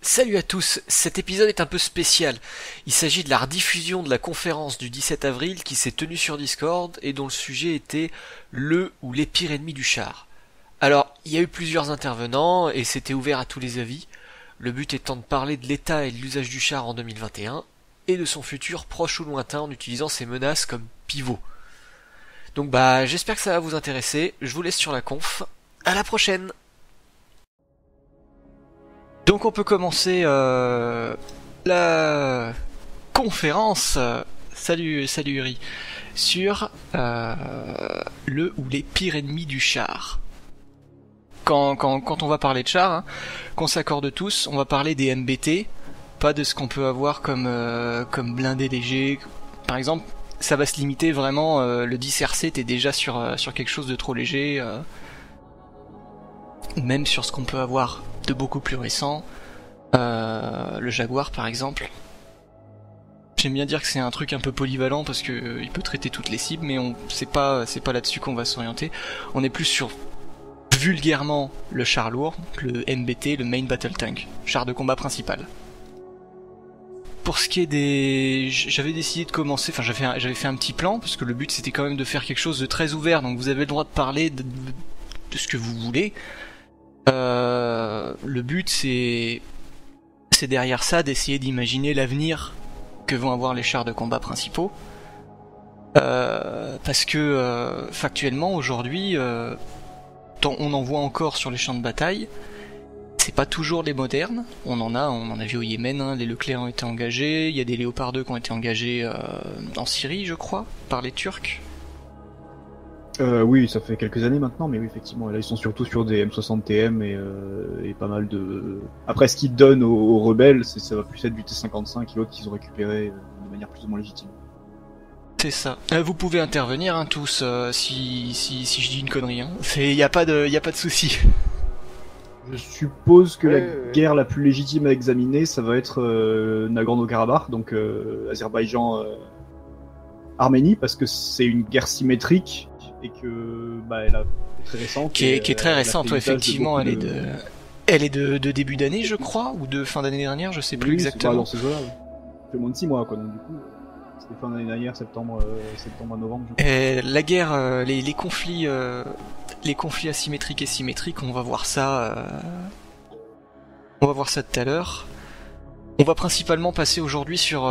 Salut à tous, cet épisode est un peu spécial. Il s'agit de la rediffusion de la conférence du 17 avril qui s'est tenue sur Discord et dont le sujet était le ou les pires ennemis du char. Alors, il y a eu plusieurs intervenants et c'était ouvert à tous les avis, le but étant de parler de l'état et de l'usage du char en 2021 et de son futur proche ou lointain en utilisant ces menaces comme pivot. Donc j'espère que ça va vous intéresser, je vous laisse sur la conf, à la prochaine. Donc on peut commencer la conférence, salut Uri, sur le ou les pires ennemis du char. Quand on va parler de char, hein, qu'on s'accorde tous, on va parler des MBT, pas de ce qu'on peut avoir comme blindé léger. Par exemple, ça va se limiter vraiment, le 10 RC t'es déjà sur quelque chose de trop léger, même sur ce qu'on peut avoir de beaucoup plus récent, le Jaguar par exemple. J'aime bien dire que c'est un truc un peu polyvalent parce que il peut traiter toutes les cibles, mais c'est pas là-dessus qu'on va s'orienter. On est plus sur vulgairement le char lourd, le MBT, le Main Battle Tank, char de combat principal. Pour ce qui est des... J'avais décidé de commencer, enfin j'avais fait un petit plan, parce que le but c'était quand même de faire quelque chose de très ouvert, donc vous avez le droit de parler de ce que vous voulez. Le but c'est derrière ça d'essayer d'imaginer l'avenir que vont avoir les chars de combat principaux. Parce que factuellement aujourd'hui, on en voit encore sur les champs de bataille. C'est pas toujours les modernes. On en a vu au Yémen, hein, les Leclerc ont été engagés. Il y a des Léopard 2 qui ont été engagés en Syrie, je crois, par les Turcs. Oui, ça fait quelques années maintenant, mais oui, effectivement, là ils sont surtout sur des M60TM et pas mal de... Après, ce qu'ils donnent aux rebelles, ça va plus être du T55 et l'autre qu'ils ont récupéré de manière plus ou moins légitime. C'est ça. Vous pouvez intervenir, hein, tous, si je dis une connerie. Hein. Y a pas de souci. Je suppose que la guerre la plus légitime à examiner, ça va être Nagorno-Karabakh, donc Azerbaïdjan-Arménie, parce que c'est une guerre symétrique et que elle est très récente. Qui est très récente, effectivement. Elle est de début d'année, je crois, ou de fin d'année dernière, je sais plus exactement. Dans ces eaux-là, ouais. Ça fait moins de 6 mois, quoi. Donc du coup, c'était fin d'année dernière, septembre à novembre. Et la guerre, les conflits asymétriques et symétriques, on va voir ça tout à l'heure. On va principalement passer aujourd'hui sur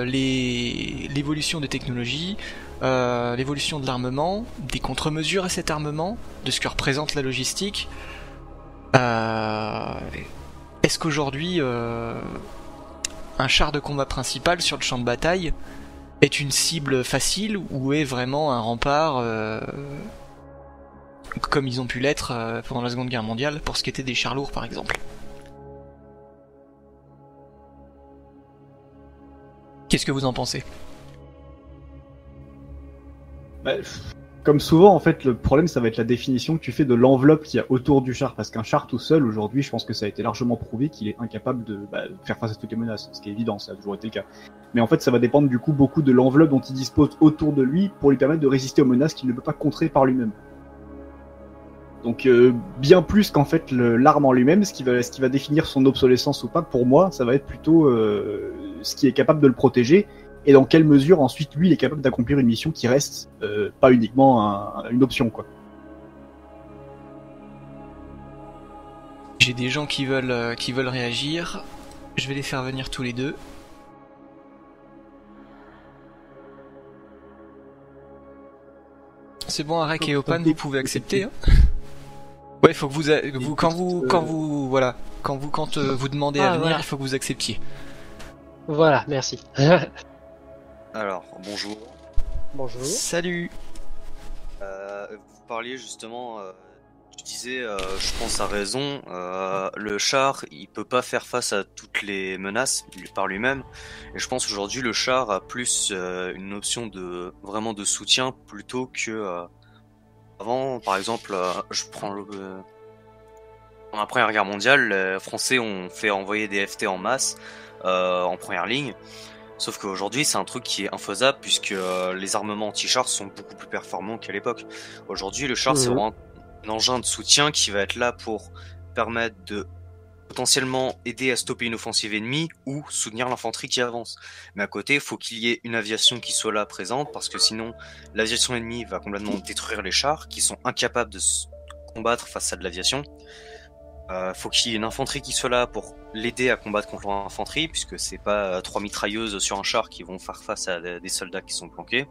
l'évolution des technologies, l'évolution de l'armement, des contre-mesures à cet armement, de ce que représente la logistique. Est-ce qu'aujourd'hui, un char de combat principal sur le champ de bataille est une cible facile ou est vraiment un rempart comme ils ont pu l'être pendant la Seconde Guerre mondiale pour ce qui était des chars lourds par exemple? Qu'est-ce que vous en pensez? Comme souvent, en fait, le problème, ça va être la définition que tu fais de l'enveloppe qu'il y a autour du char. Parce qu'un char tout seul, aujourd'hui, je pense que ça a été largement prouvé qu'il est incapable de faire face à toutes les menaces. Ce qui est évident, ça a toujours été le cas. Mais en fait, ça va dépendre du coup beaucoup de l'enveloppe dont il dispose autour de lui pour lui permettre de résister aux menaces qu'il ne peut pas contrer par lui-même. Donc, bien plus qu'en fait l'arme en lui-même, ce qui va définir son obsolescence ou pas, pour moi, ça va être plutôt ce qui est capable de le protéger. Et dans quelle mesure ensuite lui il est capable d'accomplir une mission qui reste pas uniquement une option, quoi. J'ai des gens qui veulent réagir. Je vais les faire venir tous les deux. C'est bon, Arek et Opan, vous pouvez accepter. Hein. Ouais, faut que quand vous demandez à venir, voilà. Il faut que vous acceptiez. Voilà, merci. Alors, bonjour. Bonjour. Salut. Vous parliez justement, tu disais, je pense à raison, le char, il peut pas faire face à toutes les menaces par lui-même. Et je pense aujourd'hui le char a plus une option vraiment de soutien plutôt que avant. Par exemple, je prends pendant la Première Guerre mondiale, les Français ont fait envoyer des FT en masse en première ligne. Sauf qu'aujourd'hui, c'est un truc qui est infaisable puisque les armements anti-chars sont beaucoup plus performants qu'à l'époque. Aujourd'hui, le char, c'est vraiment un engin de soutien qui va être là pour permettre de potentiellement aider à stopper une offensive ennemie ou soutenir l'infanterie qui avance. Mais à côté, il faut qu'il y ait une aviation qui soit là présente, parce que sinon l'aviation ennemie va complètement détruire les chars qui sont incapables de se combattre face à de l'aviation. Faut qu'il y ait une infanterie qui soit là pour l'aider à combattre contre l'infanterie, puisque c'est pas 3 mitrailleuses sur un char qui vont faire face à des soldats qui sont planqués.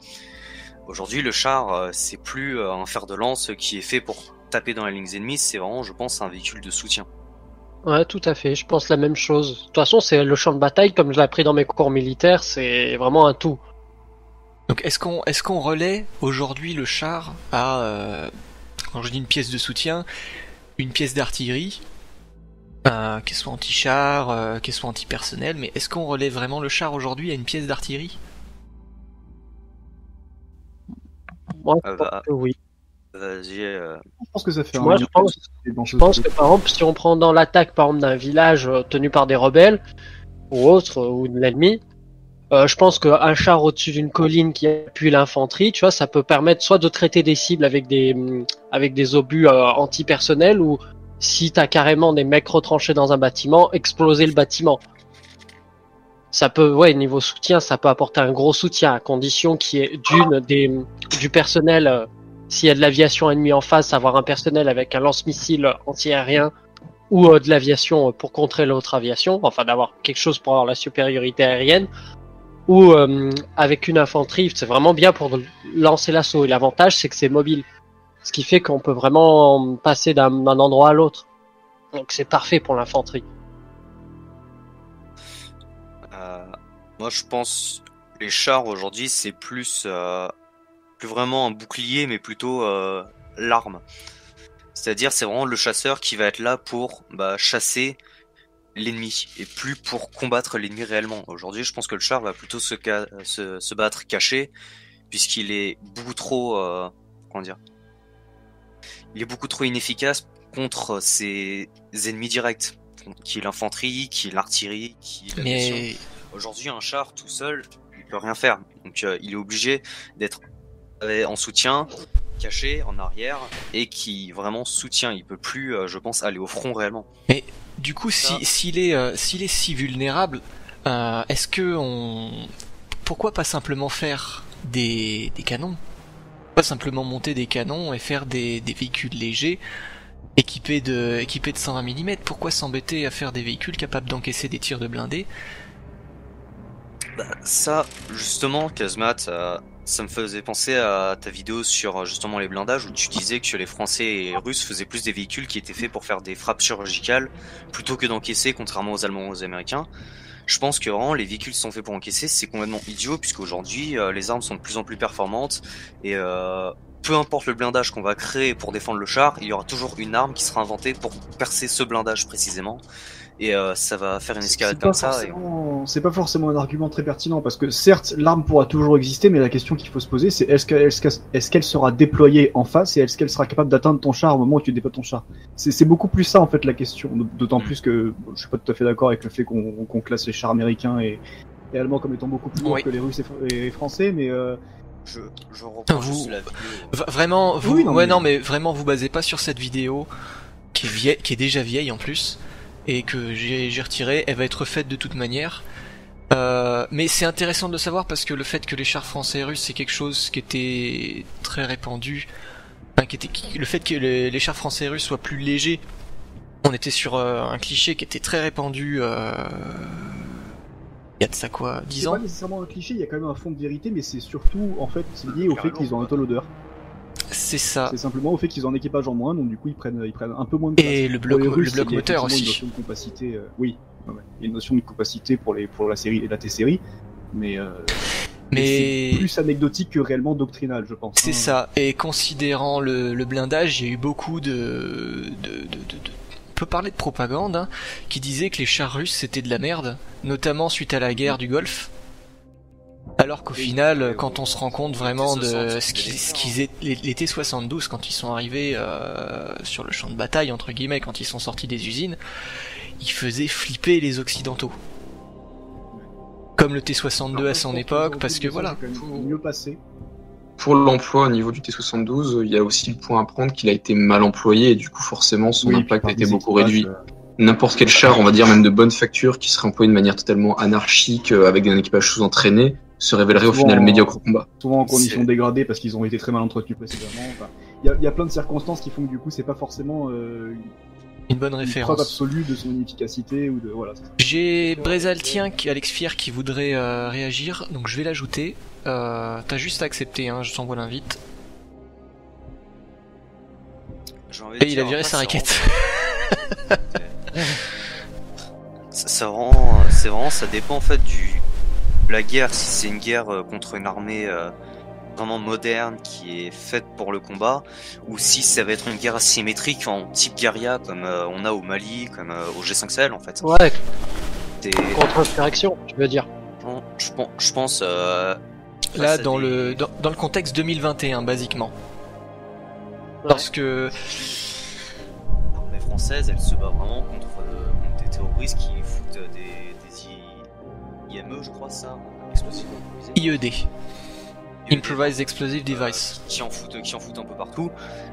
Aujourd'hui, le char, c'est plus un fer de lance qui est fait pour taper dans les lignes ennemies, c'est vraiment, je pense, un véhicule de soutien. Ouais, tout à fait. Je pense la même chose. De toute façon, c'est le champ de bataille, comme je l'ai appris dans mes cours militaires, c'est vraiment un tout. Donc est-ce qu'on relaie aujourd'hui le char à, quand je dis une pièce de soutien, une pièce d'artillerie, qu'elle soit anti-char, qu'elle soit anti-personnel, mais est-ce qu'on relaie vraiment le char aujourd'hui à une pièce d'artillerie? Moi, je pense que oui. Vas-y. Je pense que ça fait Moi, je pense que par exemple, si on prend dans l'attaque par exemple d'un village tenu par des rebelles ou autre ou de l'ennemi, je pense qu'un char au-dessus d'une colline qui appuie l'infanterie, tu vois, ça peut permettre soit de traiter des cibles avec des obus anti-personnels, ou si t'as carrément des mecs retranchés dans un bâtiment, exploser le bâtiment. Ça peut, ouais, niveau soutien, ça peut apporter un gros soutien à condition qu'il y ait du personnel. S'il y a de l'aviation ennemie en face, avoir un personnel avec un lance-missile anti-aérien ou de l'aviation pour contrer l'autre aviation, enfin d'avoir quelque chose pour avoir la supériorité aérienne, ou avec une infanterie, c'est vraiment bien pour lancer l'assaut. Et l'avantage, c'est que c'est mobile, ce qui fait qu'on peut vraiment passer d'un endroit à l'autre. Donc c'est parfait pour l'infanterie. Moi, je pense les chars aujourd'hui, c'est plus vraiment un bouclier, mais plutôt l'arme. C'est-à-dire, c'est vraiment le chasseur qui va être là pour chasser l'ennemi, et plus pour combattre l'ennemi réellement. Aujourd'hui, je pense que le char va plutôt se battre caché, puisqu'il est beaucoup trop... il est beaucoup trop inefficace contre ses ennemis directs, qui est l'infanterie, qui est l'artillerie, qui est l'aviation. Mais... Aujourd'hui, un char tout seul, il peut rien faire. Donc il est obligé d'être en soutien, caché, en arrière, et qui vraiment soutient. Il peut plus, je pense, aller au front réellement. Mais du coup, s'il est si vulnérable, est-ce que pourquoi pas simplement faire des canons? Pas simplement monter des canons et faire des véhicules légers équipés de 120 mm? Pourquoi s'embêter à faire des véhicules capables d'encaisser des tirs de blindés? Ça, justement, Kazmat, ça me faisait penser à ta vidéo sur justement les blindages, où tu disais que les Français et Russes faisaient plus des véhicules qui étaient faits pour faire des frappes chirurgicales plutôt que d'encaisser, contrairement aux Allemands ou aux Américains. Je pense que vraiment les véhicules qui sont faits pour encaisser, c'est complètement idiot, puisqu'aujourd'hui les armes sont de plus en plus performantes, et peu importe le blindage qu'on va créer pour défendre le char, il y aura toujours une arme qui sera inventée pour percer ce blindage précisément. Et ça va faire une escalade comme ça. C'est pas forcément un argument très pertinent, parce que certes, l'arme pourra toujours exister, mais la question qu'il faut se poser, c'est est-ce qu'elle sera déployée en face, et est-ce qu'elle sera capable d'atteindre ton char au moment où tu déploies ton char? C'est beaucoup plus ça en fait la question, d'autant plus que je suis pas tout à fait d'accord avec le fait qu'on classe les chars américains et allemands comme étant beaucoup plus lourds que les Russes et Français, mais je reprends juste la vidéo. Mais vraiment vous basez pas sur cette vidéo qui est déjà vieille en plus, et que j'ai retiré. Elle va être faite de toute manière, mais c'est intéressant de le savoir, parce que le fait que les chars français et russes, c'est quelque chose qui était très répandu, le fait que les chars français et russes soient plus légers, on était sur un cliché qui était très répandu il y a de ça quoi, 10 ans. C'est pas nécessairement un cliché, il y a quand même un fond de vérité, mais c'est surtout en fait lié au fait qu'ils ont un taux loader. C'est ça. C'est simplement au fait qu'ils ont un équipage en moins, donc du coup ils prennent un peu moins de place. Et le bloc moteur aussi. Il y a une notion de compacité, oui, il y a une notion de compacité pour la série et la T-série, mais c'est plus anecdotique que réellement doctrinal, je pense. C'est ça. Et considérant le blindage, il y a eu beaucoup on peut parler de propagande, qui disait que les chars russes c'était de la merde, notamment suite à la guerre du Golfe. Alors qu'au final, quand on se rend compte vraiment de ce qu'ils étaient, les T-72, quand ils sont arrivés sur le champ de bataille, entre guillemets, quand ils sont sortis des usines, ils faisaient flipper les Occidentaux. Comme le T-62 à son époque, parce que voilà. Mieux passé. Pour l'emploi au niveau du T-72, il y a aussi le point à prendre qu'il a été mal employé, et du coup forcément son impact a été beaucoup réduit. n'importe quel char, on va dire même de bonne facture, qui serait employé de manière totalement anarchique, avec un équipage sous-entraîné, se révélerait au final médiocre au combat. Souvent en conditions dégradées parce qu'ils ont été très mal entretenus précédemment. Enfin, il y a plein de circonstances qui font que du coup c'est pas forcément une bonne une référence. preuve absolue de son efficacité ou de voilà. J'ai Brésaltien, Alex Fier qui voudrait réagir, donc je vais l'ajouter. T'as juste à accepter, hein, je t'envoie l'invite. Et il a viré sa raquette. C'est vraiment, ça dépend en fait de la guerre. Si c'est une guerre contre une armée vraiment moderne qui est faite pour le combat, ou si ça va être une guerre asymétrique en type guérilla comme on a au Mali, comme au G5 Sahel en fait. Ouais. Contre-insurrection, tu veux dire. Je pense. Là, dans le contexte 2021, basiquement. Ouais. Parce que l'armée française, elle se bat vraiment contre des terroristes qui foutent des IME, je crois ça, explosifs improvisés. IED. Improvised Explosive Device. Qui en foutent un peu partout,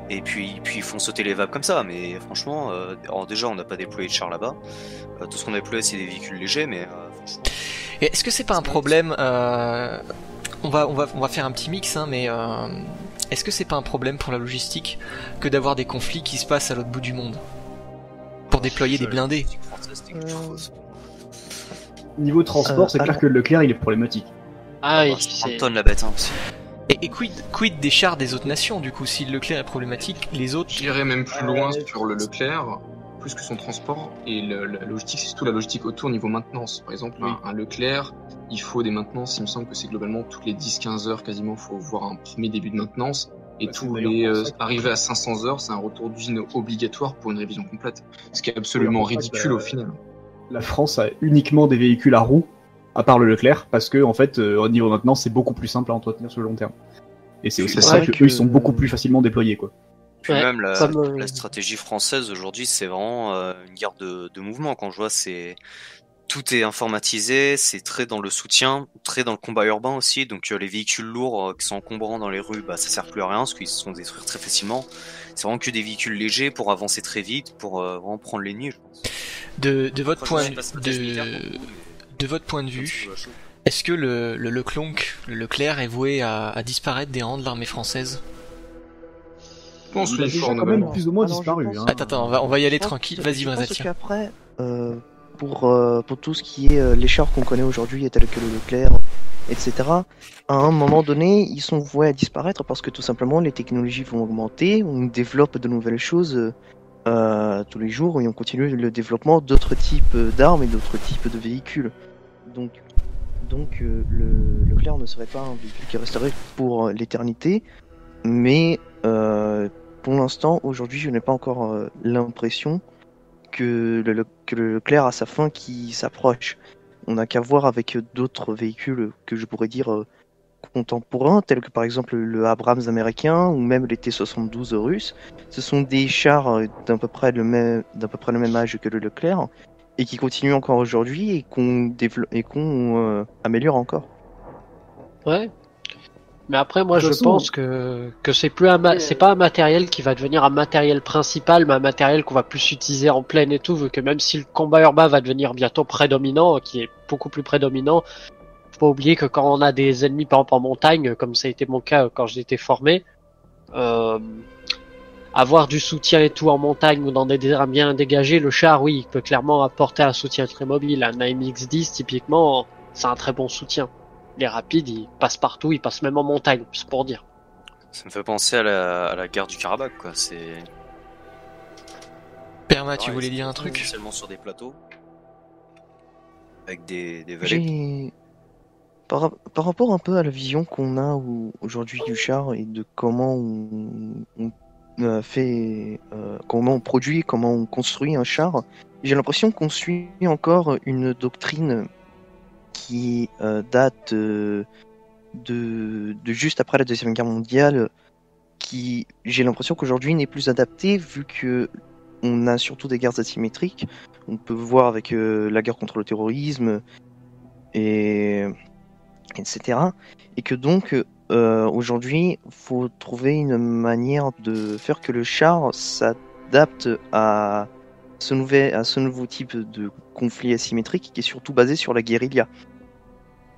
et puis ils font sauter les vagues comme ça, mais franchement, alors déjà on n'a pas déployé de chars là-bas, tout ce qu'on a déployé c'est des véhicules légers, mais franchement... Et est-ce que c'est pas un problème on va faire un petit mix, hein, mais est-ce que c'est pas un problème pour la logistique que d'avoir des conflits qui se passent à l'autre bout du monde pour déployer des blindés? Niveau transport, c'est clair que le Leclerc il est problématique. Ah oui, c'est tonne la bête, hein, aussi. Et quid des chars des autres nations, du coup, si le Leclerc est problématique, les autres... J'irais même plus loin sur le Leclerc, plus que son transport, et la logistique, c'est surtout la logistique autour niveau maintenance. Par exemple, un Leclerc, il faut des maintenances, il me semble que c'est globalement toutes les 10-15 heures quasiment, il faut voir un premier début de maintenance, et tous les arriver à 500 heures, c'est un retour d'usine obligatoire pour une révision complète. Ce qui est absolument ridicule au final. La France a uniquement des véhicules à roues, à part le Leclerc, parce que en fait, au niveau maintenant, c'est beaucoup plus simple à entretenir sur le long terme. Et c'est aussi pour ça qu'eux, ils sont beaucoup plus facilement déployés, quoi. Puis même la stratégie française aujourd'hui, c'est vraiment une guerre de mouvement. Quand je vois, tout est informatisé, c'est très dans le soutien, très dans le combat urbain aussi. Donc les véhicules lourds qui sont encombrants dans les rues, bah ça sert plus à rien parce qu'ils se font détruire très facilement. C'est vraiment que des véhicules légers pour avancer très vite, pour vraiment prendre les nids, je pense. De votre point de vue, est-ce que le Leclerc est voué à disparaître des rangs de l'armée française? Je pense qu'il a quand même plus ou moins disparu. Attends, on va y aller tranquille. Vas-y, Brésaltien. Après, pour tout ce qui est les chars qu'on connaît aujourd'hui, tels que le Leclerc, etc., à un moment donné, ils sont voués à disparaître parce que tout simplement les technologies vont augmenter, on développe de nouvelles choses tous les jours et on continue le développement d'autres types d'armes et d'autres types de véhicules. Donc le Leclerc ne serait pas un véhicule qui resterait pour l'éternité, mais pour l'instant, aujourd'hui, je n'ai pas encore l'impression que le Leclerc a sa fin qui s'approche. On n'a qu'à voir avec d'autres véhicules que je pourrais dire contemporains, tels que par exemple le Abrams américain ou même les T-72 russes. Ce sont des chars d'à peu près le même âge que le Leclerc et qui continuent encore aujourd'hui et qu'on améliore encore. Ouais. Mais après, moi, je pense que c'est pas un matériel qui va devenir un matériel principal, mais un matériel qu'on va plus utiliser en plaine et tout, vu que même si le combat urbain va devenir bientôt prédominant, qui est beaucoup plus prédominant, faut pas oublier que quand on a des ennemis, par exemple en montagne, comme ça a été mon cas quand j'étais formé, avoir du soutien et tout en montagne ou dans des terrains bien dégagés, le char, oui, il peut clairement apporter un soutien très mobile. Un AMX-10, typiquement, c'est un très bon soutien. Les rapides, ils passent partout, ils passent même en montagne, c'est pour dire. Ça me fait penser à la guerre du Karabakh, quoi. C'est. Perma, tu voulais dire un truc? Seulement sur des plateaux. Avec des vallées. Par rapport un peu à la vision qu'on a aujourd'hui du char et de comment on comment on produit, comment on construit un char, j'ai l'impression qu'on suit encore une doctrine qui date de juste après la Deuxième Guerre mondiale, qui, j'ai l'impression qu'aujourd'hui n'est plus adaptée vu que on a surtout des guerres asymétriques. On peut voir avec la guerre contre le terrorisme etc. Et que donc aujourd'hui, faut trouver une manière de faire que le char s'adapte à ce nouveau type de conflit asymétrique qui est surtout basé sur la guérilla,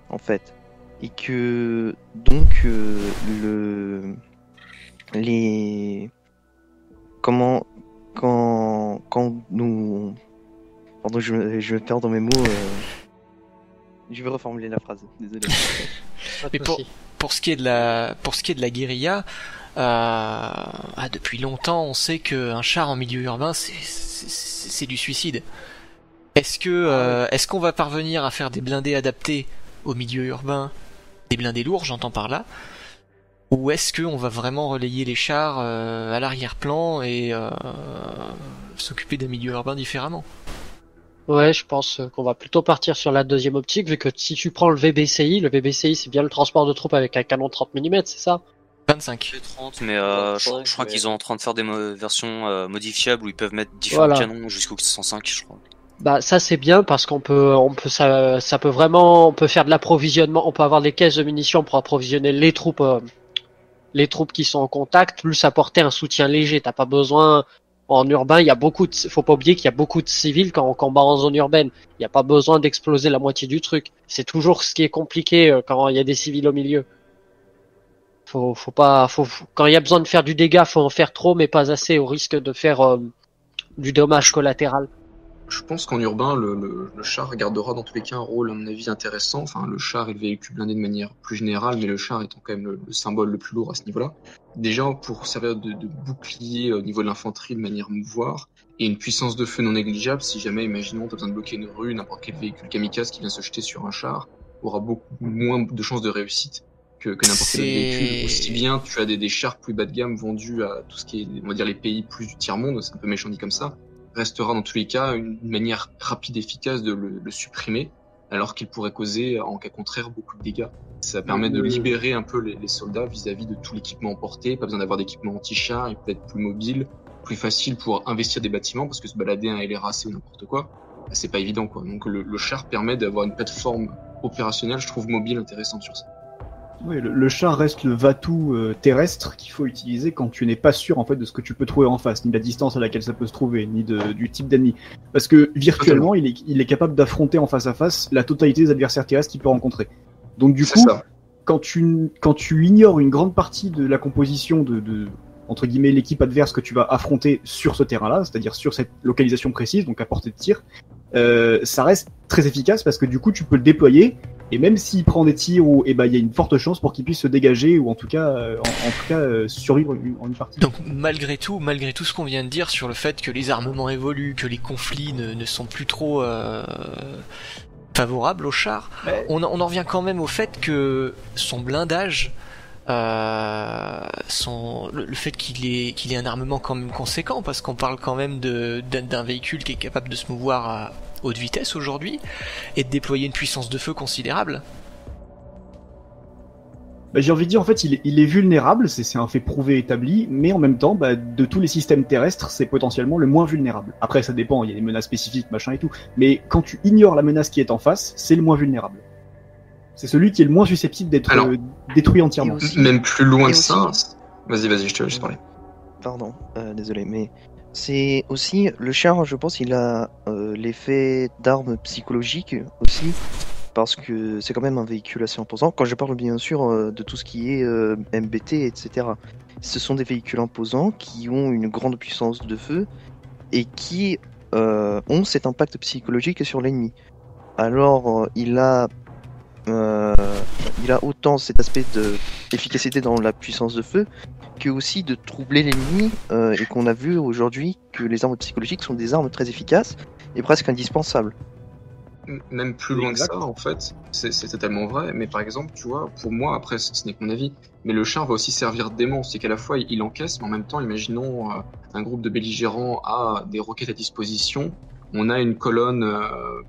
en fait. Et que donc quand nous... Pardon, je me perds dans mes mots. Je vais reformuler la phrase, désolé. Mais pour ce qui est de la guérilla, depuis longtemps, on sait qu'un char en milieu urbain, c'est du suicide. Est-ce qu'on va parvenir à faire des blindés adaptés au milieu urbain, des blindés lourds, j'entends par là, ou est-ce qu'on va vraiment relayer les chars à l'arrière-plan et s'occuper des milieux urbains différemment? Ouais, je pense qu'on va plutôt partir sur la deuxième optique, vu que si tu prends le VBCI c'est bien le transport de troupes avec un canon 30 mm, c'est ça? 25. 30, mais je crois qu'ils sont en train de faire des versions modifiables où ils peuvent mettre différents canons jusqu'au 105, je crois. Bah ça c'est bien parce qu'on peut ça peut vraiment, on peut faire de l'approvisionnement, on peut avoir des caisses de munitions pour approvisionner les troupes qui sont en contact, plus apporter un soutien léger. T'as pas besoin. En urbain, faut pas oublier qu'il y a beaucoup de civils quand on combat en zone urbaine. Il n'y a pas besoin d'exploser la moitié du truc. C'est toujours ce qui est compliqué quand il y a des civils au milieu. Quand il y a besoin de faire du dégât, faut en faire trop, mais pas assez, au risque de faire du dommage collatéral. Je pense qu'en urbain, le char gardera dans tous les cas un rôle, à mon avis, intéressant. Enfin, le char est le véhicule blindé de manière plus générale, mais le char étant quand même le symbole le plus lourd à ce niveau-là. Déjà, pour servir de bouclier au niveau de l'infanterie de manière mouvoir, et une puissance de feu non négligeable, si jamais, imaginons, t'as besoin de bloquer une rue, n'importe quel véhicule kamikaze qui vient se jeter sur un char aura beaucoup moins de chances de réussite que n'importe quel autre véhicule. Aussi bien, tu as des chars plus bas de gamme vendus à tout ce qui est, on va dire, les pays plus du tiers-monde, c'est un peu méchant dit comme ça, restera dans tous les cas une manière rapide et efficace de le supprimer, alors qu'il pourrait causer, en cas contraire, beaucoup de dégâts. Ça permet de libérer un peu les soldats vis-à-vis de tout l'équipement emporté, pas besoin d'avoir d'équipement anti-char, et peut-être plus mobile, plus facile pour investir des bâtiments, parce que se balader un LRAC ou n'importe quoi, c'est pas évident, quoi. Donc le char permet d'avoir une plateforme opérationnelle, je trouve, mobile, intéressante sur ça. Oui, le char reste le va-tout terrestre qu'il faut utiliser quand tu n'es pas sûr en fait de ce que tu peux trouver en face, ni de la distance à laquelle ça peut se trouver, ni du type d'ennemi. Parce que virtuellement, il est capable d'affronter en face à face la totalité des adversaires terrestres qu'il peut rencontrer. Donc du coup, quand tu ignores une grande partie de la composition de entre guillemets l'équipe adverse que tu vas affronter sur ce terrain-là, c'est-à-dire sur cette localisation précise, donc à portée de tir, ça reste très efficace parce que du coup tu peux le déployer. Et même s'il prend des tirs, il y a une forte chance pour qu'il puisse se dégager ou en tout cas survivre en une partie. Donc malgré tout ce qu'on vient de dire sur le fait que les armements évoluent, que les conflits ne sont plus trop favorables au char, on en revient quand même au fait que son blindage, le fait qu'il ait un armement quand même conséquent, parce qu'on parle quand même d'un véhicule qui est capable de se mouvoir à haute vitesse aujourd'hui et de déployer une puissance de feu considérable. J'ai envie de dire, en fait, il est vulnérable, c'est un fait prouvé, établi, mais en même temps, de tous les systèmes terrestres, c'est potentiellement le moins vulnérable. Après, ça dépend, il y a des menaces spécifiques, machin et tout, mais quand tu ignores la menace qui est en face, c'est le moins vulnérable. C'est celui qui est le moins susceptible d'être détruit entièrement. Aussi, même plus loin que ça. Vas-y, je te laisse parler. Pardon, désolé, mais c'est aussi le char, je pense, il a l'effet d'arme psychologique aussi, parce que c'est quand même un véhicule assez imposant. Quand je parle bien sûr de tout ce qui est MBT, etc. Ce sont des véhicules imposants qui ont une grande puissance de feu et qui ont cet impact psychologique sur l'ennemi. Alors, il a autant cet aspect d'efficacité dans la puissance de feu que aussi de troubler l'ennemi et qu'on a vu aujourd'hui que les armes psychologiques sont des armes très efficaces et presque indispensables. Même plus loin que ça, en fait, c'est totalement vrai, mais par exemple, tu vois, pour moi, après, ce n'est que mon avis, mais le char va aussi servir d'aimant, c'est qu'à la fois, il encaisse, mais en même temps, imaginons un groupe de belligérants a des roquettes à disposition, on a une colonne,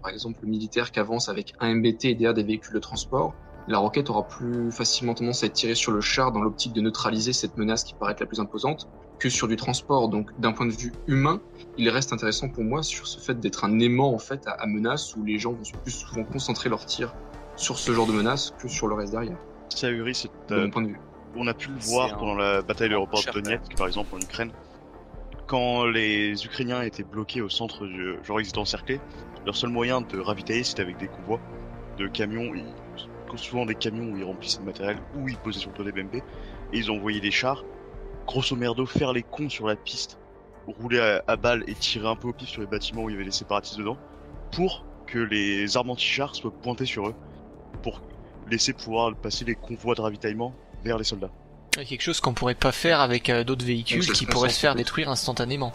par exemple, militaire qui avance avec un MBT et derrière des véhicules de transport, la roquette aura plus facilement tendance à être tirée sur le char dans l'optique de neutraliser cette menace qui paraît être la plus imposante que sur du transport. Donc d'un point de vue humain, il reste intéressant pour moi sur ce fait d'être un aimant en fait à menace où les gens vont plus souvent concentrer leurs tirs sur ce genre de menace que sur le reste derrière. Ça, Uri, c'est de mon point de vue. On a pu le voir pendant la bataille de l'aéroport de Donetsk, par exemple, en Ukraine. quand les Ukrainiens étaient bloqués au centre, genre ils étaient encerclés, leur seul moyen de ravitailler c'était avec des convois de camions, souvent des camions où ils remplissaient de matériel, où ils posaient sur le toit des BMP, et ils envoyaient des chars, grosso merdo, faire les cons sur la piste, rouler à balles et tirer un peu au pif sur les bâtiments où il y avait des séparatistes dedans, pour que les armes anti-chars soient pointées sur eux, pour laisser pouvoir passer les convois de ravitaillement vers les soldats. Quelque chose qu'on pourrait pas faire avec d'autres véhicules qui pourraient se faire détruire instantanément.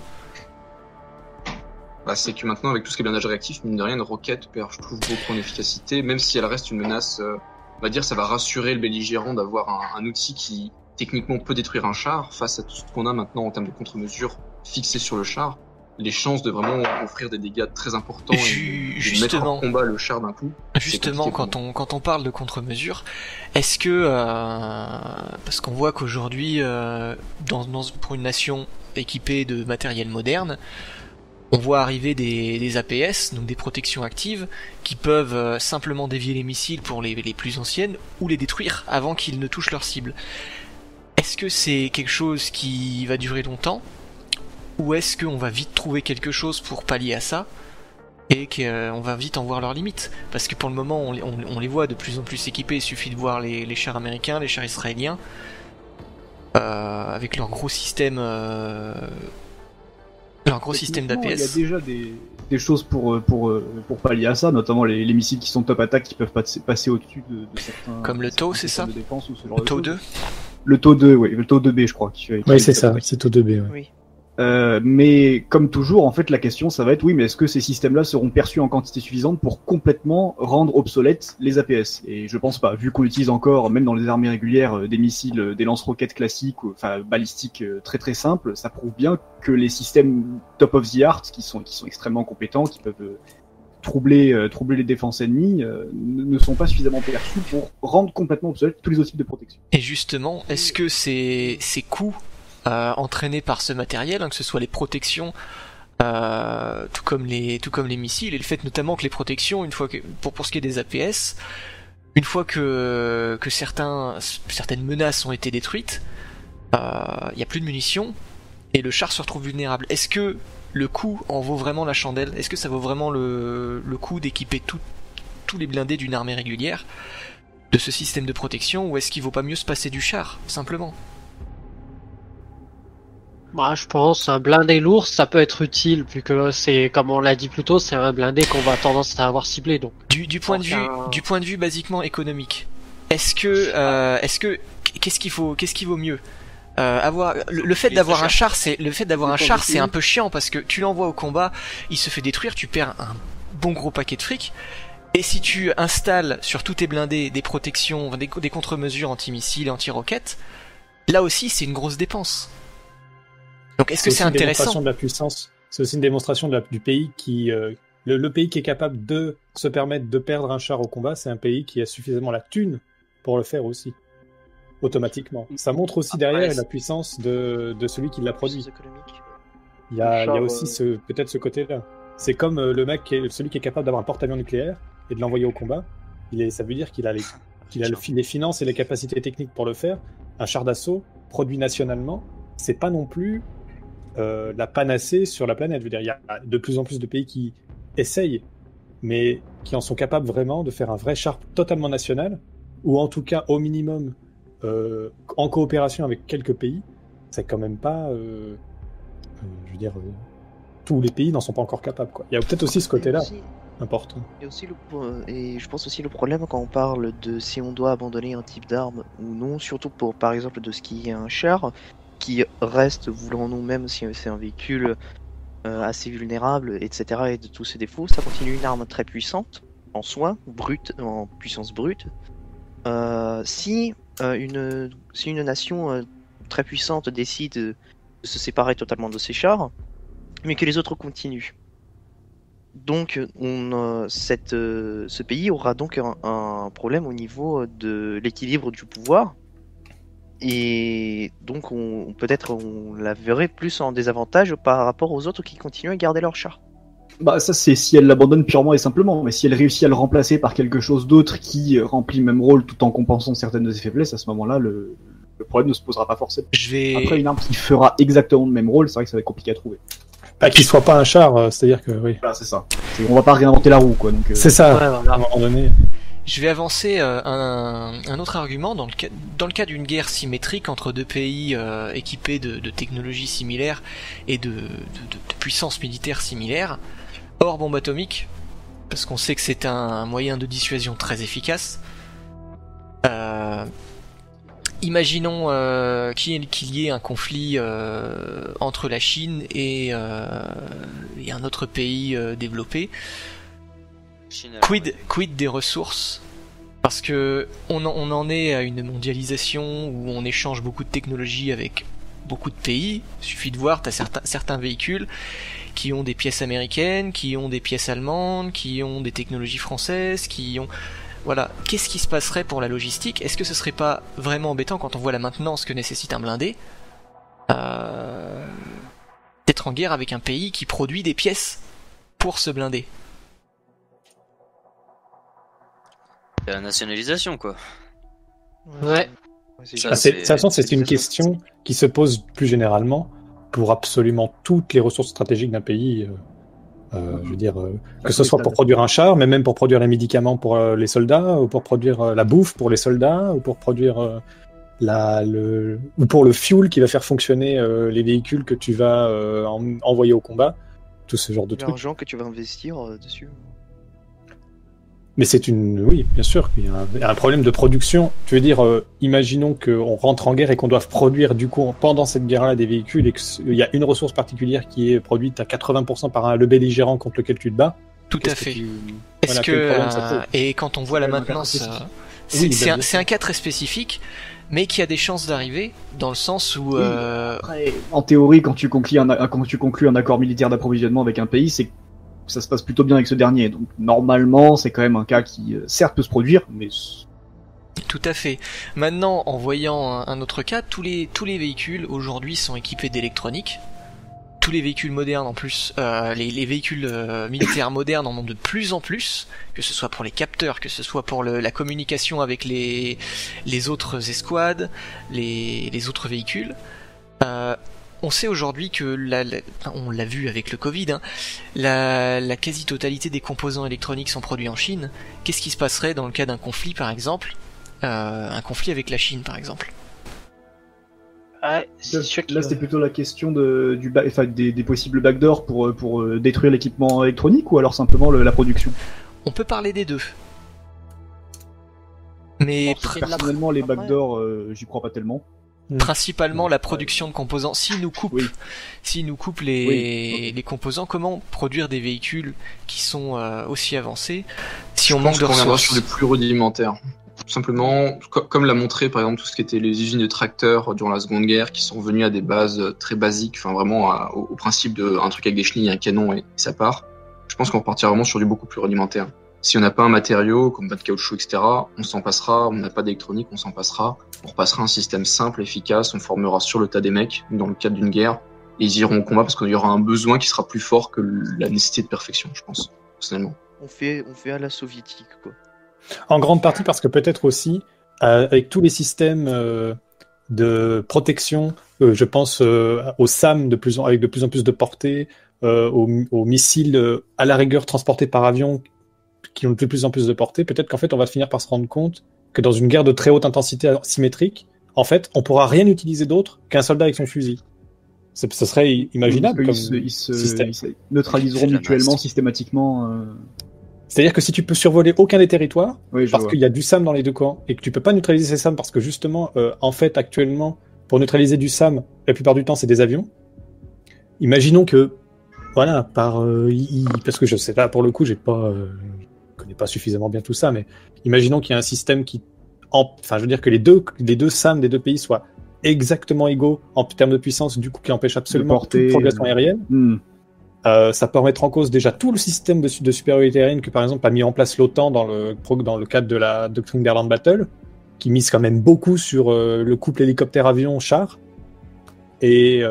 Bah, c'est que maintenant, avec tout ce qui est blindage réactif, mine de rien, une roquette perd, je trouve, beaucoup en efficacité, même si elle reste une menace, on va dire, ça va rassurer le belligérant d'avoir un outil qui, techniquement, peut détruire un char, face à tout ce qu'on a maintenant en termes de contre-mesures fixées sur le char. Les chances de vraiment offrir des dégâts très importants et de mettre en combat le char d'un coup. Justement, quand on parle de contre-mesures, est-ce que parce qu'on voit qu'aujourd'hui, pour une nation équipée de matériel moderne, on voit arriver des APS, donc des protections actives, qui peuvent simplement dévier les missiles pour les plus anciennes ou les détruire avant qu'ils ne touchent leur cible. Est-ce que c'est quelque chose qui va durer longtemps? Ou est-ce qu'on va vite trouver quelque chose pour pallier à ça et qu'on va vite en voir leurs limites? Parce que pour le moment, on les voit de plus en plus équipés. Il suffit de voir les chars américains, les chars israéliens, avec leur gros système, d'APS. Il y a déjà des choses pour pallier à ça, notamment les missiles qui sont top attack qui peuvent passer au-dessus de certains. Comme le TOW, c'est ça? De défense ou ce genre le TOW 2. Le TOW 2, oui, le TOW 2B, je crois. Oui, c'est ça, c'est TOW 2B. Ouais. Oui. Mais comme toujours, en fait, la question, ça va être oui, mais est-ce que ces systèmes-là seront perçus en quantité suffisante pour complètement rendre obsolètes les APS? Et je pense pas, vu qu'on utilise encore, même dans les armées régulières, des missiles, des lance-roquettes classiques, enfin balistiques très très simples, ça prouve bien que les systèmes top of the art, qui sont extrêmement compétents, qui peuvent troubler les défenses ennemies, ne sont pas suffisamment perçus pour rendre complètement obsolètes tous les autres types de protection. Et justement, est-ce que ces coûts entraînés par ce matériel, que ce soit les protections, tout comme les missiles, et le fait notamment que les protections, pour ce qui est des APS, une fois que certaines menaces ont été détruites, il y a plus de munitions et le char se retrouve vulnérable. Est-ce que le coût en vaut vraiment la chandelle? Est-ce que ça vaut vraiment le coût d'équiper tous les blindés d'une armée régulière de ce système de protection, ou est-ce qu'il vaut pas mieux se passer du char, simplement? Moi, je pense un blindé lourd, ça peut être utile, vu que c'est, comme on l'a dit plus tôt, c'est un blindé qu'on va tendance à avoir ciblé. Donc, du point de vue basiquement économique, qu'est-ce qu'il vaut mieux? Avoir le fait d'avoir un char, c'est un peu chiant parce que tu l'envoies au combat, il se fait détruire, tu perds un bon gros paquet de fric. Et si tu installes sur tous tes blindés des protections, des contre-mesures anti-missiles et anti-roquettes, là aussi c'est une grosse dépense. Donc est-ce que c'est intéressant? De la puissance, c'est aussi une démonstration du pays qui le pays qui est capable de se permettre de perdre un char au combat, c'est un pays qui a suffisamment la thune pour le faire aussi. Automatiquement. Ça montre aussi derrière la puissance de celui qui l'a produit. Il y a aussi peut-être ce côté-là. C'est comme celui qui est capable d'avoir un porte-avions nucléaire et de l'envoyer au combat. Ça veut dire qu'il a les finances et les capacités techniques pour le faire. Un char d'assaut produit nationalement, c'est pas non plus la panacée sur la planète. Je veux dire, il y a de plus en plus de pays qui essayent, mais qui en sont capables vraiment de faire un vrai char totalement national, ou en tout cas au minimum en coopération avec quelques pays. C'est quand même pas, je veux dire, tous les pays n'en sont pas encore capables, quoi. Il y a peut-être aussi ce côté-là important. Et je pense aussi le problème quand on parle de si on doit abandonner un type d'arme ou non, surtout pour par exemple de ce qui est un char, qui reste, voulons-nous, même si c'est un véhicule assez vulnérable, etc., et de tous ses défauts, ça continue une arme très puissante en soins, en puissance brute. Si une nation très puissante décide de se séparer totalement de ses chars, mais que les autres continuent, donc ce pays aura donc un problème au niveau de l'équilibre du pouvoir, et donc peut-être on la verrait plus en désavantage par rapport aux autres qui continuent à garder leurs chars. Bah ça c'est si elle l'abandonne purement et simplement, mais si elle réussit à le remplacer par quelque chose d'autre qui remplit le même rôle tout en compensant certaines de ses faiblesses, à ce moment-là le le problème ne se posera pas forcément. Je Après, vais, une arme qui fera exactement le même rôle, c'est vrai que ça va être compliqué à trouver. Qu'il soit pas un char, c'est-à-dire que oui. Voilà, c'est ça. On va pas réinventer la roue, quoi. Donc, C'est ça, Ouais, à voilà. un moment donné. je vais avancer un autre argument dans le cas d'une guerre symétrique entre deux pays équipés de technologies similaires et de puissances militaires similaires, hors bombe atomique, parce qu'on sait que c'est un moyen de dissuasion très efficace. Imaginons qu'il y ait un conflit entre la Chine et un autre pays développé. Chine, Quid des ressources? Parce que on en est à une mondialisation où on échange beaucoup de technologies avec beaucoup de pays. Il suffit de voir, t'as certains véhicules qui ont des pièces américaines, qui ont des pièces allemandes, qui ont des technologies françaises, qui ont... Voilà, qu'est-ce qui se passerait pour la logistique? Est-ce que ce serait pas vraiment embêtant quand on voit la maintenance que nécessite un blindé d'être en guerre avec un pays qui produit des pièces pour se blinder? C'est la nationalisation, quoi. Ouais. Ça, De toute façon, c'est une question qui se pose plus généralement pour absolument toutes les ressources stratégiques d'un pays. Je veux dire, que ce soit pour produire un char, mais même pour produire les médicaments pour les soldats, ou pour produire la bouffe pour les soldats, ou pour produire ou pour le fuel qui va faire fonctionner les véhicules que tu vas envoyer au combat, tout ce genre de trucs. L'argent que tu vas investir dessus. Mais oui, bien sûr, il y a un problème de production. Tu veux dire, imaginons qu'on rentre en guerre et qu'on doive produire du coup pendant cette guerre-là des véhicules et qu'il y a une ressource particulière qui est produite à 80% par le belligérant contre lequel tu te bats. Tout à fait. Est-ce Voilà, quel problème ça que pose. et quand on voit la maintenance, c'est un cas très spécifique, mais qui a des chances d'arriver dans le sens où Après, en théorie, quand tu conclus un accord militaire d'approvisionnement avec un pays, c'est ça se passe plutôt bien avec ce dernier. Donc normalement, c'est quand même un cas qui, certes, peut se produire, mais tout à fait. Maintenant, en voyant un autre cas, tous les véhicules aujourd'hui sont équipés d'électronique. Tous les véhicules modernes en plus, les véhicules militaires modernes en ont de plus en plus, que ce soit pour les capteurs, que ce soit pour la communication avec les autres escouades, les autres véhicules. On sait aujourd'hui que, on l'a vu avec le Covid, hein, la quasi-totalité des composants électroniques sont produits en Chine. Qu'est-ce qui se passerait dans le cas d'un conflit, par exemple, un conflit avec la Chine, par exemple? Ouais, c'est sûr là, c'était plutôt la question des possibles backdoors pour détruire l'équipement électronique, ou alors simplement la production. On peut parler des deux. Mais Personnellement, les backdoors, j'y crois pas tellement. Principalement la production de composants. S'ils nous coupent les composants, comment produire des véhicules qui sont aussi avancés si on manque de On reviendra ressources? sur les plus rudimentaires. Tout simplement, comme l'a montré par exemple tout ce qui était les usines de tracteurs durant la Seconde Guerre, qui sont revenues à des bases très basiques, enfin vraiment au principe d'un truc avec des chenilles, un canon et ça part. Je pense qu'on repartira vraiment sur du beaucoup plus rudimentaire. Si on n'a pas un matériau, comme pas de caoutchouc, etc., on s'en passera, on n'a pas d'électronique, on s'en passera, on repassera un système simple, efficace, on formera sur le tas des mecs, dans le cadre d'une guerre, et ils iront au combat parce qu'il y aura un besoin qui sera plus fort que la nécessité de perfection, je pense, personnellement. On fait à la soviétique, quoi. En grande partie parce que peut-être aussi, avec tous les systèmes de protection, je pense aux SAM avec de plus en plus de portée, aux missiles à la rigueur transportés par avion qui ont de plus en plus de portée, peut-être qu'en fait on va finir par se rendre compte que dans une guerre de très haute intensité symétrique, en fait, on pourra rien utiliser d'autre qu'un soldat avec son fusil. Ce serait imaginable comme système. Ils se neutraliseront mutuellement, systématiquement. C'est-à-dire que si tu peux survoler aucun des territoires, Oui, parce qu'il y a du SAM dans les deux camps, et que tu peux pas neutraliser ces SAM parce que justement, en fait, actuellement, pour neutraliser du SAM, la plupart du temps, c'est des avions. Imaginons que, voilà, parce que je sais pas, pour le coup, je connais pas suffisamment bien tout ça, mais imaginons qu'il y a un système enfin, je veux dire que les deux SAM des deux pays soient exactement égaux en termes de puissance, du coup, qui empêche absolument toute progression aérienne. Ça peut remettre en cause déjà tout le système de supériorité aérienne que, par exemple, a mis en place l'OTAN dans le cadre de la doctrine d'Air Land Battle, qui mise quand même beaucoup sur le couple hélicoptère-avion-char. Et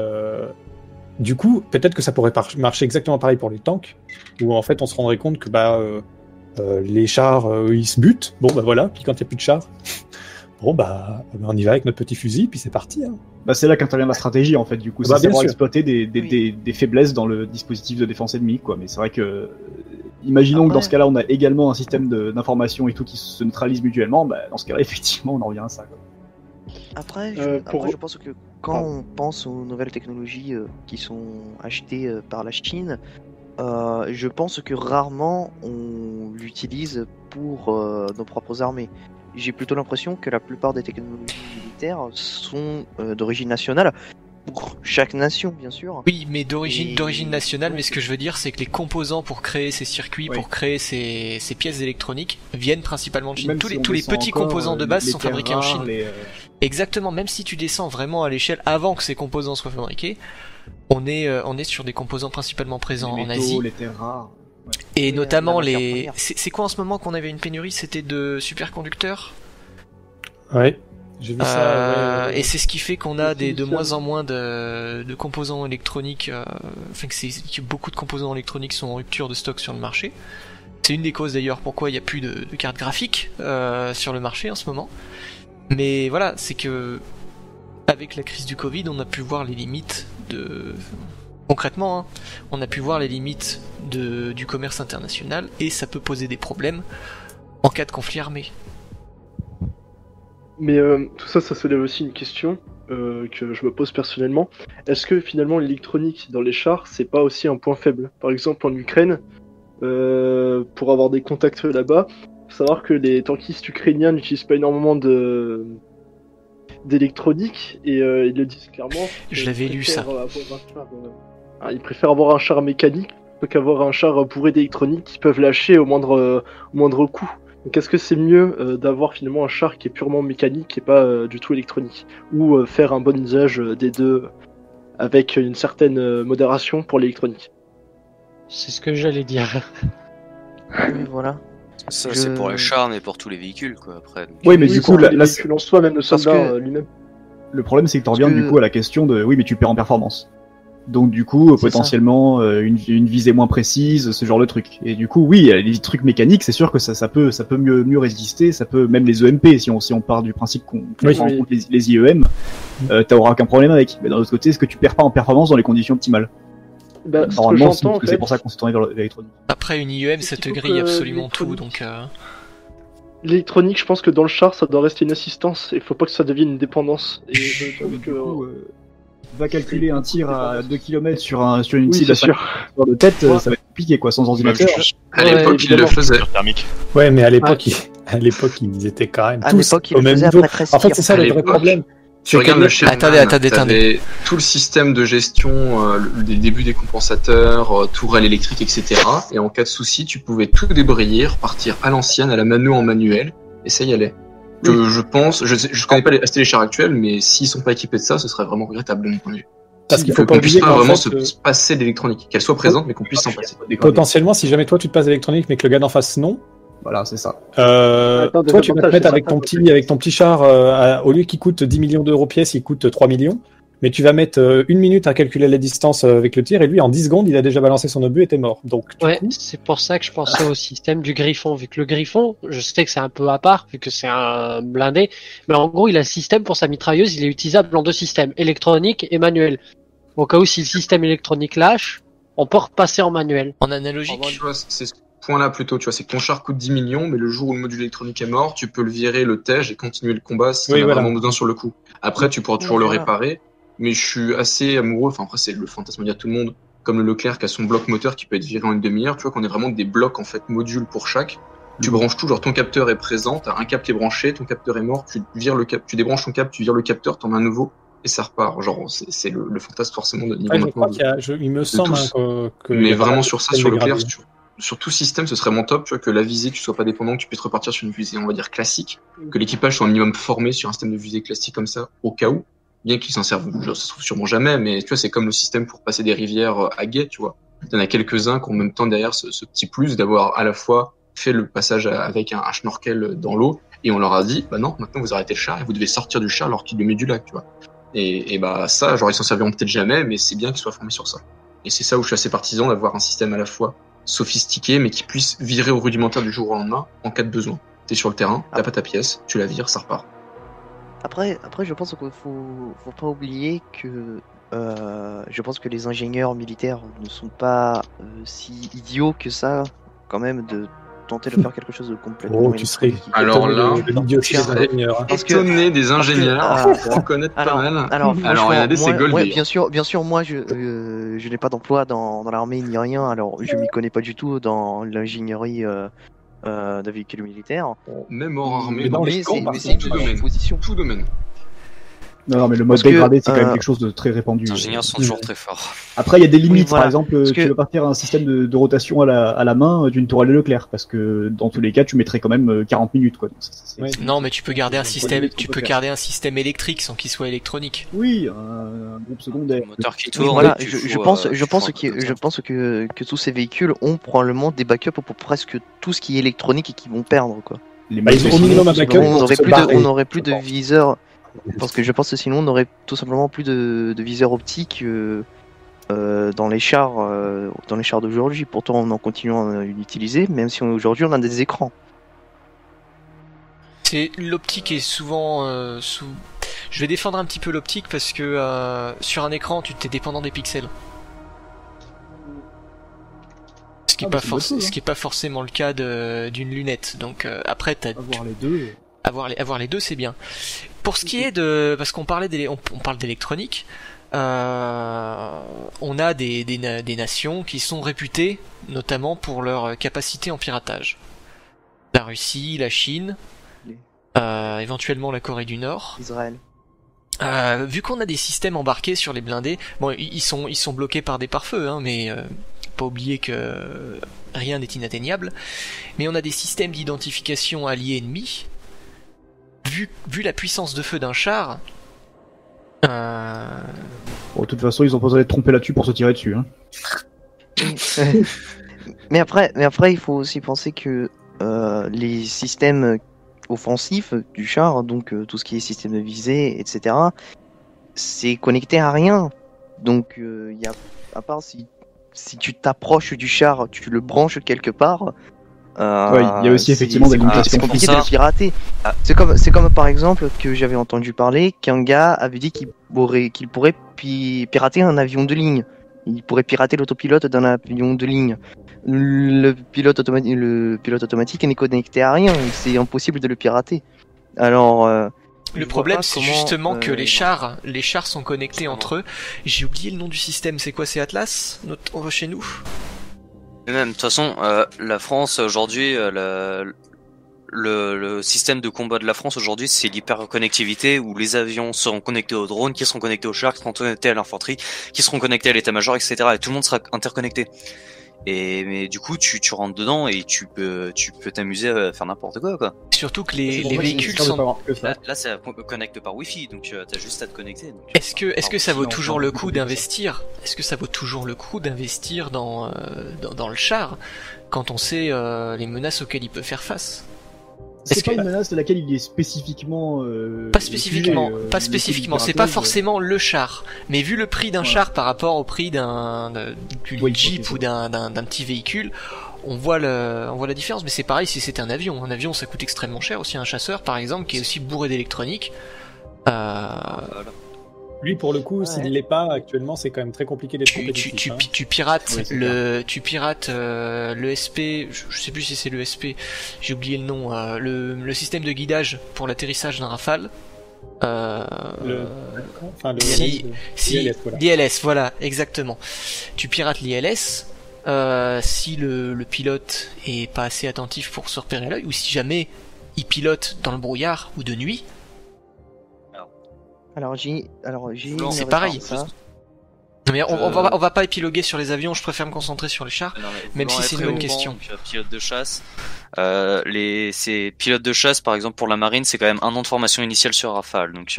du coup, peut-être que ça pourrait marcher exactement pareil pour les tanks, où en fait on se rendrait compte que les chars, ils se butent. Bon, bah voilà, puis quand il n'y a plus de chars, bon bah on y va avec notre petit fusil, puis c'est parti. Hein. Bah, c'est là qu'intervient la stratégie en fait, du coup, Bah, c'est bien savoir sûr. exploiter des faiblesses dans le dispositif de défense ennemi, quoi. Mais c'est vrai que, imaginons que dans Après- ce cas-là, on a également un système d'information et tout qui se neutralise mutuellement, bah, dans ce cas-là, effectivement, on en revient à ça, quoi. Après, pour- je pense que quand on pense aux nouvelles technologies qui sont achetées par la Chine, je pense que rarement on l'utilise pour nos propres armées. J'ai plutôt l'impression que la plupart des technologies militaires sont d'origine nationale, pour chaque nation, bien sûr. Oui, mais d'origine Et- nationale, mais ce que je veux dire, c'est que les composants pour créer ces circuits, Oui. pour créer ces pièces électroniques, viennent principalement de Chine. Même Tous si les, on tous les descend petits encore, composants de base les sont terres fabriqués en rares, Chine. les, Exactement, même si tu descends vraiment à l'échelle avant que ces composants soient fabriqués, on est sur des composants principalement présents les en métaux, Asie. les terres rares. Et Et, notamment la matière les... première. C'est quoi en ce moment qu'on avait une pénurie? C'était de superconducteurs. Ouais, j'ai vu ça. Ouais. Et c'est ce qui fait qu'on a de silicium. moins en moins de composants électroniques, enfin que beaucoup de composants électroniques sont en rupture de stock sur le marché. C'est une des causes d'ailleurs pourquoi il n'y a plus de cartes graphiques sur le marché en ce moment. Mais voilà, c'est que avec la crise du Covid, on a pu voir les limites de... Concrètement, hein, on a pu voir les limites du commerce international et ça peut poser des problèmes en cas de conflit armé. Mais tout ça, ça soulève aussi une question que je me pose personnellement. Est-ce que finalement l'électronique dans les chars, c'est pas aussi un point faible? Par exemple en Ukraine, pour avoir des contacts là-bas, faut savoir que les tankistes ukrainiens n'utilisent pas énormément d'électronique et ils le disent clairement. Je l'avais lu, ça. Ils préfèrent avoir un char mécanique plutôt qu'avoir un char bourré d'électronique qui peuvent lâcher au moindre coup. Donc est-ce que c'est mieux d'avoir finalement un char qui est purement mécanique et pas du tout électronique, ou faire un bon usage des deux avec une certaine modération pour l'électronique? C'est ce que j'allais dire. Oui, voilà. Ça, Je- c'est pour les chars, mais pour tous les véhicules, quoi, après. Donc, Oui, mais du coup, c'est là, les là, véhicules en soi, même le parce soldat que- lui-même. le problème, c'est que tu Parce reviens que- du coup à la question de oui, mais tu perds en performance. Donc du coup, C'est potentiellement une visée moins précise, ce genre de truc. Et du coup, oui, les trucs mécaniques, c'est sûr que ça peut mieux résister. Ça peut même les EMP, si on part du principe qu'on Oui. prend en compte les IEM, t'auras aucun problème avec. Mais d'un autre côté, est-ce que tu perds pas en performance dans les conditions optimales? Bah, ce que Normalement, j'entends, en c'est fait, pour ça qu'on s'est tourné vers l'électronique. Après une IEM, ça Il te faut grille que absolument tout, l'électronique- donc l'électronique, je pense que dans le char, ça doit rester une assistance. Il faut pas que ça devienne une dépendance. Et je trouve Mais que... du coup, va calculer un tir à 2 km sur une oui, cible à c'est 5 sûr. de tête, Ouais. ça va être compliqué quoi, sans Même ordinateur. chose. À Ouais, l'époque, il le évidemment. faisait. Thermique. Ouais, mais à l'époque, ils étaient quand même À tous l'époque, ils au le même faisaient niveau. après 13 En fait, tirs. c'est ça À le vrai l'époque, problème. Tu regardes le Sherman, Attendez. t'avais tout le système de gestion, des débuts des compensateurs, tourelles électriques, etc. Et en cas de souci, tu pouvais tout débrayer, repartir à l'ancienne, à la mano en manuel, et ça y allait. Je pense, je connais pas les chars actuels, mais s'ils sont pas équipés de ça, ce serait vraiment regrettable de mon point de vue. Parce qu'il faut Qu'on pas puisse oublier pas qu'en vraiment fait, se passer d'électronique, qu'elle soit présente, mais qu'on puisse s'en passer. potentiellement, si jamais toi tu te passes électronique, mais que le gars d'en face non, Voilà, c'est ça. Attends, toi tu vas te davantage, mettre c'est avec ça, ton petit char, au lieu qu'il coûte 10 millions d'euros pièce, il coûte 3 millions. Mais tu vas mettre 1 minute à calculer la distance avec le tir, et lui en 10 secondes, il a déjà balancé son obus et t'es mort. Donc, du Ouais, coup, c'est pour ça que je pensais au système du Griffon, vu que le Griffon, je sais que c'est un peu à part, vu que c'est un blindé, mais en gros, il a un système pour sa mitrailleuse, il est utilisable en deux systèmes, électronique et manuel. Au cas où si le système électronique lâche, on peut repasser en manuel. en analogique. Tu vois, c'est ce point-là plutôt, tu vois, c'est que ton char coûte 10 millions, mais le jour où le module électronique est mort, tu peux le virer, le tège et continuer le combat si Oui, t'en as voilà. vraiment besoin sur le coup. Après, tu pourras toujours Oui, le voilà. réparer, mais je suis assez amoureux, enfin après c'est le fantasme de tout le monde, comme le Leclerc qui a son bloc moteur qui peut être viré en une demi-heure, tu vois qu'on est vraiment des blocs en fait modules pour chaque. Tu branches tout, genre ton capteur est présent, t'as un câble qui est branché, ton capteur est mort, tu vires le cap, tu débranches ton câble, tu vires le capteur, t'en mets un nouveau et ça repart. Genre c'est le fantasme forcément de niveau ouais, je maintenant. crois il me semble tous. que Mais il y a pas vraiment mal sur de ça, sur le systèmes clair, dégradés. sur tout système, ce serait mon top, tu vois, que la visée, tu sois pas dépendant, que tu puisses repartir sur une visée, on va dire, classique, que l'équipage soit un minimum formé sur un système de visée classique comme ça, au cas où, bien qu'ils s'en servent, ça se trouve sûrement jamais, mais tu vois, c'est comme le système pour passer des rivières à guet, tu vois. Il y en a quelques-uns qui ont en même temps derrière ce petit plus d'avoir à la fois fait le passage avec un schnorkel dans l'eau, et on leur a dit, bah non, maintenant vous arrêtez le char et vous devez sortir du char alors qu'il le met du lac, tu vois. Et bah ça, genre ils s'en serviront peut-être jamais, mais c'est bien qu'ils soient formés sur ça. Et c'est ça où je suis assez partisan d'avoir un système à la fois sophistiqué, mais qui puisse virer au rudimentaire du jour au lendemain en cas de besoin. T'es sur le terrain, t'as pas ta pièce, tu la vires, ça repart. Après, je pense qu'il faut pas oublier que je pense que les ingénieurs militaires ne sont pas si idiots que ça, quand même, de tenter de faire quelque chose de complètement. Oh, tu serais. Alors là, l'idiotie des ingénieurs. Parce que- étonné des ingénieurs, faut connaître pas mal. Alors, il y en a des, c'est moi, Goldie. bien sûr, moi, je n'ai pas d'emploi dans l'armée ni rien, alors je m'y connais pas du tout dans l'ingénierie de véhicules militaires. Même hors armée, Mais dans les Mais camps, c'est par mais c'est contre, une domaine. position. tout domaine. Non, mais le mode Parce que, dégradé, c'est quand même euh, quelque chose de très répandu. Les ingénieurs sont toujours très forts. Après, il y a des limites. voilà. Par exemple, Parce tu que- veux partir à un système de rotation à la main d'une tourelle de Leclerc, parce que dans tous les cas, tu mettrais quand même 40 minutes, quoi. Donc, Ouais. Non, mais tu peux garder un c'est système, limite tu qu'on peux peut garder un système électrique sans qu'il soit électronique. Oui, un groupe secondaire. Le moteur qui Oui, tourne. voilà, et tu je fous, pense, tu je fous pense un que, peu je comme ça. pense que tous ces véhicules ont probablement des backups pour presque tout ce qui est électronique et qui vont perdre, quoi. Les Bah, ils ont au minimum un backup On pour aurait se plus barrer. on aurait plus de viseurs, parce que je pense que sinon on aurait tout simplement plus de viseurs optiques dans les chars d'aujourd'hui. Pourtant, on en continue à l'utiliser, même si aujourd'hui on a des écrans. C'est l'optique est souvent sous. Je vais défendre un petit peu l'optique parce que sur un écran, tu t'es dépendant des pixels. Ce qui est Ah, pas bah, c'est une bonne chose, ce qui est pas forcément le cas d'une lunette. Donc après, Avoir les deux. avoir les deux, c'est bien. Pour ce qui est de, parce qu'on parlait on parle d'électronique, on a des nations qui sont réputées notamment pour leur capacité en piratage. La Russie, la Chine, éventuellement la Corée du Nord. Israël. Vu qu'on a des systèmes embarqués sur les blindés, bon, ils sont bloqués par des pare-feux, hein, mais pas oublier que rien n'est inatteignable. Mais on a des systèmes d'identification alliés-ennemis. Vu la puissance de feu d'un char, Bon, de toute façon, ils ont pas besoin d'être trompés là-dessus pour se tirer dessus. Hein. mais après, il faut aussi penser que les systèmes offensifs du char, donc tout ce qui est système de visée, etc., c'est connecté à rien. Donc, il y a, à part si tu t'approches du char, tu le branches quelque part. Ouais, il y a aussi effectivement des limitations. C'est compliqué pour de ça. le pirater. Ah. C'est comme par exemple que j'avais entendu parler qu'un gars avait dit qu'il pourrait pirater un avion de ligne. Il pourrait pirater l'autopilote d'un avion de ligne. Le pilote automatique n'est connecté à rien, c'est impossible de le pirater. Alors, le problème, c'est justement que les chars sont connectés entre eux. J'ai oublié le nom du système. C'est quoi? C'est Atlas, chez nous. Mais même, de toute façon, la France aujourd'hui, le système de combat de la France aujourd'hui, c'est l'hyperconnectivité où les avions seront connectés aux drones, qui seront connectés aux chars, qui seront connectés à l'infanterie, qui seront connectés à l'état-major, etc. Et tout le monde sera interconnecté. Mais du coup, tu rentres dedans et tu peux t'amuser à faire n'importe quoi. Surtout que les C'est véhicules sûr de sont. pas avoir que ça. Là, ça connecte par Wi-Fi, donc t'as juste à te connecter. Donc, Est-ce que ça vaut Wi-Fi, toujours enfin, le plus coup compliqué que ça. d'investir? Est-ce que ça vaut toujours le coup d'investir dans le char quand on sait les menaces auxquelles il peut faire face? C'est Est-ce pas que- une menace de laquelle il est spécifiquement. Pas spécifiquement, sujet, pas spécifiquement. C'est pas forcément le char, mais vu le prix d'un Ouais. char par rapport au prix d'une Oui, Jeep ok, ou d'un petit véhicule, on voit la différence. Mais c'est pareil si c'était un avion. Un avion, ça coûte extrêmement cher. Aussi un chasseur, par exemple, qui est aussi bourré d'électronique. voilà. Lui, pour le coup, s'il l'est pas actuellement, c'est quand même très compliqué d'être compétitif. Tu pirates Oui, c'est le SP, je sais plus si c'est le SP, j'ai oublié le nom, le système de guidage pour l'atterrissage d'un Rafale. Enfin, le Si- ILS, voilà. L'ILS, voilà, exactement. Tu pirates l'ILS, si le pilote est pas assez attentif pour se repérer à l'œil, ou si jamais il pilote dans le brouillard ou de nuit, alors j'ai Non, c'est une pareil. réponse à ça. mais on va pas épiloguer sur les avions, je préfère me concentrer sur les chars. Non, Même Blanc si est c'est une très bonne haut question. banc, donc, pilote de chasse. Ces pilotes de chasse, par exemple pour la marine, c'est quand même 1 an de formation initiale sur Rafale. Donc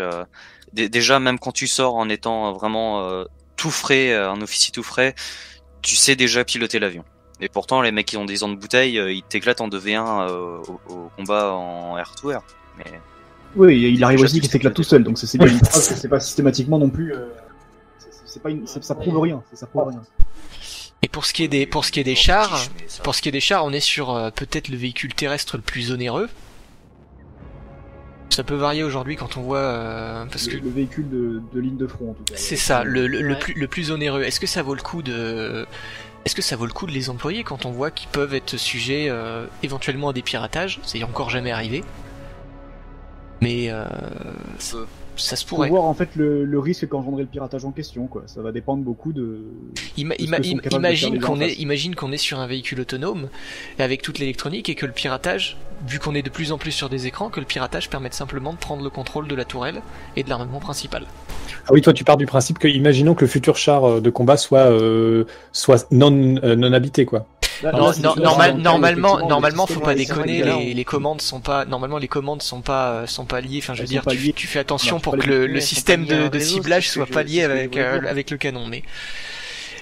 déjà, même quand tu sors en étant vraiment tout frais, un officier tout frais, tu sais déjà piloter l'avion. Et pourtant, les mecs qui ont des ans de bouteille, ils t'éclatent en 2v1 au combat en air-to-air. Mais Oui, il arrive Déjà, aussi qu'il tu s'éclate sais tout seul, donc c'est bien une phrase que c'est pas systématiquement non plus. Ça prouve rien. Ça prouve rien. Et pour ce qui est des chars, on est sur peut-être le véhicule terrestre le plus onéreux. Ça peut varier aujourd'hui quand on voit parce que Le véhicule de ligne de front en tout cas. c'est ça, le plus onéreux. Est-ce que ça vaut le coup de les employer quand on voit qu'ils peuvent être sujets éventuellement à des piratages? C'est encore jamais arrivé. Mais ça se Faut pourrait. voir en fait le risque qu'engendrait le piratage en question, quoi. Ça va dépendre beaucoup de. Imagine qu'on est sur un véhicule autonome et avec toute l'électronique et que le piratage, vu qu'on est de plus en plus sur des écrans, que le piratage permette simplement de prendre le contrôle de la tourelle et de l'armement principal. Ah oui, toi tu pars du principe que, imaginons que le futur char de combat soit non habité, quoi. Normalement, faut pas système déconner. est Les commandes sont pas liées. Enfin, je veux dire, sont pas liées. tu fais attention Alors, pour pas que les- le sont système pas liées à un de réseau, ciblage c'est ce soit que pas je- lié c'est ce que je voulais dire. avec le canon. Pour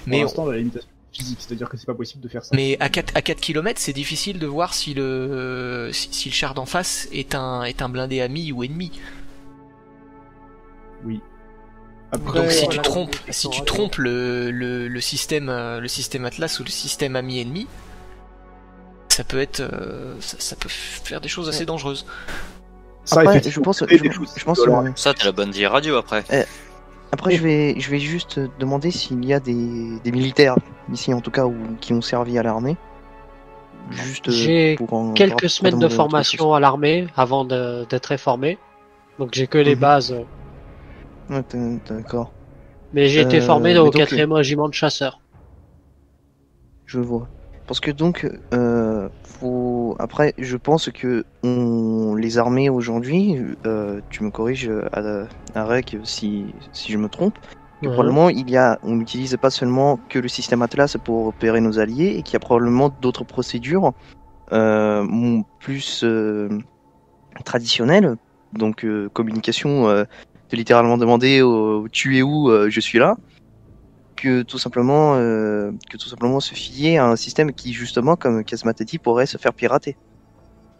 Mais l'instant, la limitation physique, c'est-à-dire que c'est pas possible de faire ça. Mais à 4 km, c'est difficile de voir si le char d'en face est un blindé ami ou ennemi. Oui. Après, Donc si voilà, tu trompes le système Atlas ou le système ami-ennemi, ça peut être ça peut faire des choses assez dangereuses. ça, Après, effectivement, je pense, c'est des choses Ça, t'as la bonne vieille radio après. Après, je vais juste demander s'il y a des militaires ici, en tout cas, ou qui ont servi à l'armée. Juste J'ai pour quelques semaines de formation à l'armée avant d'être réformé. Donc j'ai que les Mhm. bases. Ouais, d'accord, Mais j'ai été formé mais au donc, 4e régiment de chasseurs. je vois. Parce que donc, après, je pense que les armées aujourd'hui, tu me corriges, Arek, si je me trompe, que Mhm. probablement on n'utilise pas seulement que le système Atlas pour opérer nos alliés, et qu'il y a probablement d'autres procédures plus traditionnelles. Donc, communication, de littéralement demander tu es où, je suis là. Que tout simplement se fier à un système qui, justement, comme Kazmat a dit, pourrait se faire pirater.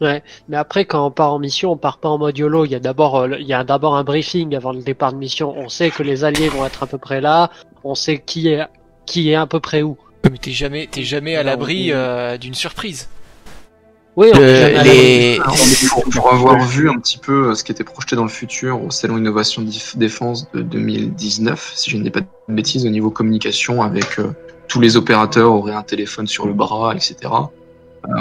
Ouais. Mais après, quand on part en mission, on part pas en mode YOLO. Il y a d'abord un briefing avant le départ de mission. On sait que les alliés vont être à peu près là. On sait qui est à peu près où. Mais t'es jamais à l'abri d'une surprise. Oui, on est jamais à l'abri. Pour avoir vu un petit peu ce qui était projeté dans le futur au Salon Innovation Défense de 2019, si je ne dis pas de bêtises, au niveau communication, avec tous les opérateurs auraient un téléphone sur le bras, etc.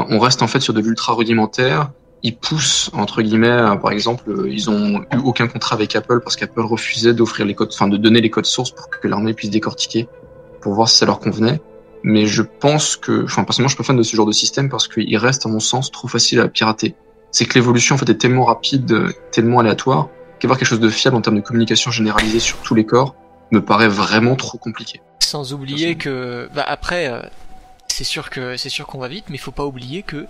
On reste en fait sur de l'ultra rudimentaire. Ils poussent, entre guillemets, par exemple, ils ont eu aucun contrat avec Apple parce qu'Apple refusait d'offrir les codes, de donner les codes sources pour que l'armée puisse décortiquer, pour voir si ça leur convenait. Mais je pense que, personnellement, je suis pas fan de ce genre de système parce qu'il reste, à mon sens, trop facile à pirater. C'est que l'évolution, en fait, est tellement rapide, tellement aléatoire, qu'avoir quelque chose de fiable en termes de communication généralisée sur tous les corps me paraît vraiment trop compliqué. Sans oublier que, après, c'est sûr qu'on va vite, mais il faut pas oublier que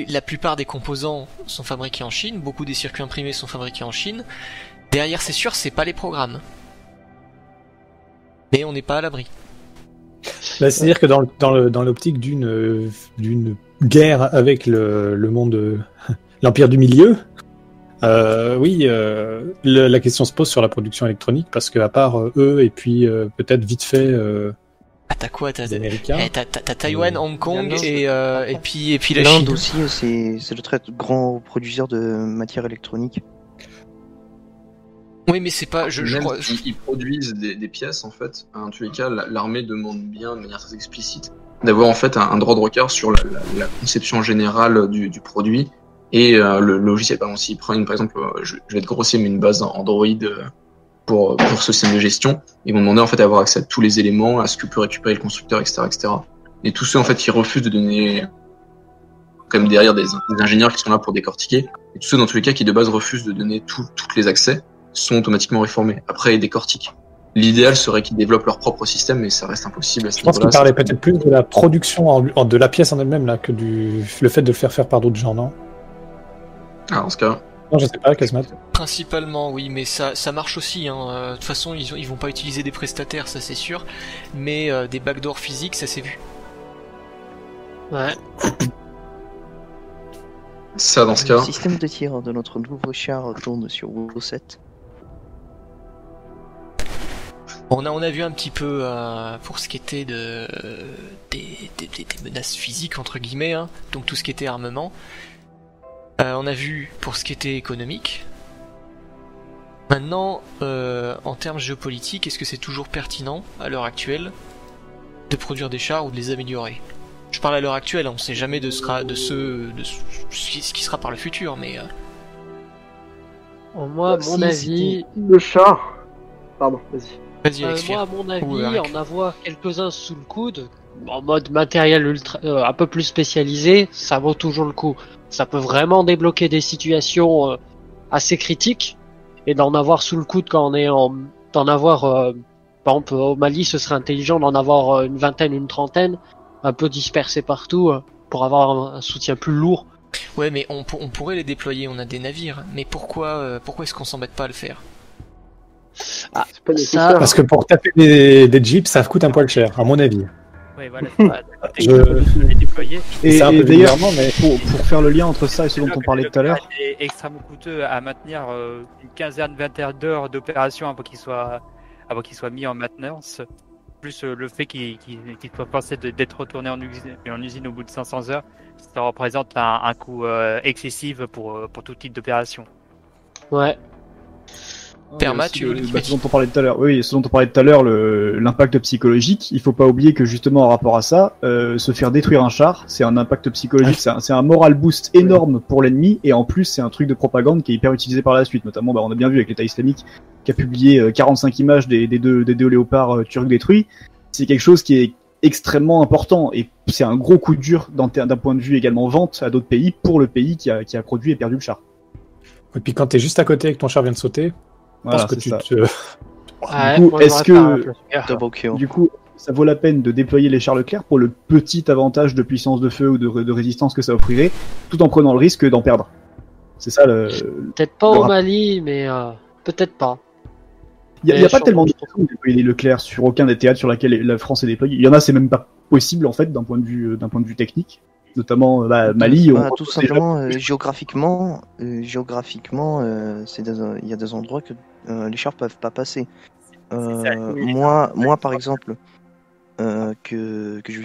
la plupart des composants sont fabriqués en Chine, beaucoup des circuits imprimés sont fabriqués en Chine. Derrière, c'est sûr, c'est pas les programmes. Mais on n'est pas à l'abri. Bah, c'est-à-dire que dans l'optique d'une guerre avec le monde, l'Empire du Milieu, oui, la question se pose sur la production électronique parce que à part eux et puis peut-être vite fait Ah, t'as quoi? T'as les Américains. t'as Taïwan, Hong Kong et puis la L'Inde Chine. aussi, c'est le très grand producteur de matière électronique. Oui, mais c'est pas. Je Même crois. s'ils produisent des pièces, en fait, en tous les cas, l'armée demande bien, de manière très explicite, d'avoir en fait un droit de regard sur la conception générale du produit et le logiciel. Par exemple, s'ils prennent, par exemple, je vais être grossier, mais une base Android pour ce système de gestion, ils vont demander en fait d'avoir accès à tous les éléments, à ce que peut récupérer le constructeur, etc., etc. Et tous ceux en fait qui refusent de donner, comme derrière des ingénieurs qui sont là pour décortiquer, et tous ceux dans tous les cas qui de base refusent de donner tous les accès, sont automatiquement réformés. Après, ils décortiquent. L'idéal serait qu'ils développent leur propre système, mais ça reste impossible à ce Je pense niveau-là. qu'il parlait peut-être plus de la production de la pièce en elle-même là que le fait de le faire par d'autres gens, non? Ah, en ce cas, Non, je sais pas, Kazmat. Principalement, oui, mais ça marche aussi. Hein. De toute façon, ils vont pas utiliser des prestataires, ça c'est sûr, mais des backdoors physiques, ça s'est vu. Ouais. ça, dans ce Le cas, système de tir de notre nouveau char tourne sur Windows 7. On a vu un petit peu pour ce qui était des menaces physiques entre guillemets, hein, donc tout ce qui était armement. On a vu pour ce qui était économique. Maintenant, en termes géopolitiques, est-ce que c'est toujours pertinent à l'heure actuelle de produire des chars ou de les améliorer? Je parle à l'heure actuelle, on sait jamais de ce qui sera par le futur, mais... Moi, à mon avis... Le char... Pardon, vas-y. Vas-y, Alex, moi, à mon avis, Ou, Eric. en avoir quelques-uns sous le coude, en mode matériel un peu plus spécialisé, ça vaut toujours le coup. Ça peut vraiment débloquer des situations assez critiques, et d'en avoir sous le coude quand on est d'en avoir, par exemple, au Mali, ce serait intelligent d'en avoir une vingtaine, une trentaine, un peu dispersés partout, pour avoir un soutien plus lourd. Ouais, mais on pourrait les déployer, on a des navires, mais pourquoi est-ce qu'on s'embête pas à le faire? Ah, C'est pas nécessaire. Parce que pour taper des jeeps, ça coûte un poil cher, à mon avis. Oui, voilà, c'est pas Je- les déployer. Et, C'est un peu d'ailleurs, vulgairement, mais pour faire le lien entre ça et ce dont on parlait tout à l'heure, C'est extrêmement coûteux à maintenir une quinzaine, vingtaine d'heures d'opération avant qu'il soit mis en maintenance. Plus le fait qu'il soit forcé d'être retourné en usine au bout de 500 heures, ça représente un coût excessif pour tout type d'opération. Ouais. Perma, aussi tu veux ce dont on parlait tout à l'heure. Oui, ce dont on parlait tout à l'heure, l'impact psychologique. Il faut pas oublier que justement, en rapport à ça, se faire détruire un char, c'est un impact psychologique, c'est un moral boost énorme pour l'ennemi, et en plus, c'est un truc de propagande qui est hyper utilisé par la suite. Notamment, on a bien vu avec l'État islamique qui a publié 45 images des deux léopards turcs détruits. C'est quelque chose qui est extrêmement important, et c'est un gros coup dur d'un point de vue également vente à d'autres pays pour le pays qui a produit et perdu le char. et puis quand t'es juste à côté et que ton char vient de sauter, je pense que c'est tu ça. te... Ouais, coup, moi, est-ce j'aurais pas que- réfléchi. Double kill. Du coup, ça vaut la peine de déployer les chars Leclerc pour le petit avantage de puissance de feu ou de résistance que ça offrirait, tout en prenant le risque d'en perdre. C'est ça le. Peut-être pas le au rap- Mali, mais peut-être pas. Il y a Mais pas sur- tellement de façons de déployer les Leclerc sur aucun des théâtres sur lesquels la France est déployée. Il y en a, c'est même pas possible en fait d'un point de vue technique, notamment Mali. Bah, on tout retrouve déjà- simplement, géographiquement, il y a des endroits que les chars peuvent pas passer. Moi, par exemple, que je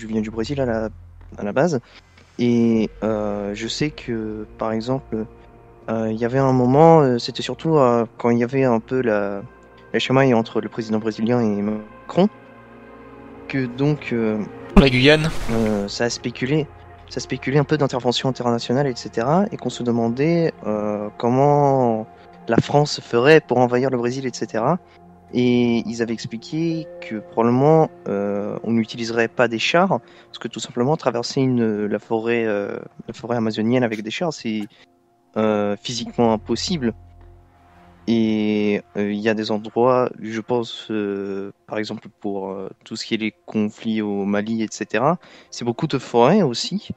viens du Brésil à la base, et je sais que, par exemple, il y avait un moment, c'était surtout quand il y avait un peu la chamaille entre le président brésilien et Macron, que donc La Guyane. ça a spéculé un peu d'intervention internationale, etc. Et qu'on se demandait comment la France ferait pour envahir le Brésil, etc. Et ils avaient expliqué que probablement on n'utiliserait pas des chars, parce que tout simplement traverser la forêt amazonienne avec des chars, c'est physiquement impossible. Et il y a des endroits, je pense, par exemple pour tout ce qui est les conflits au Mali, etc. C'est beaucoup de forêts aussi.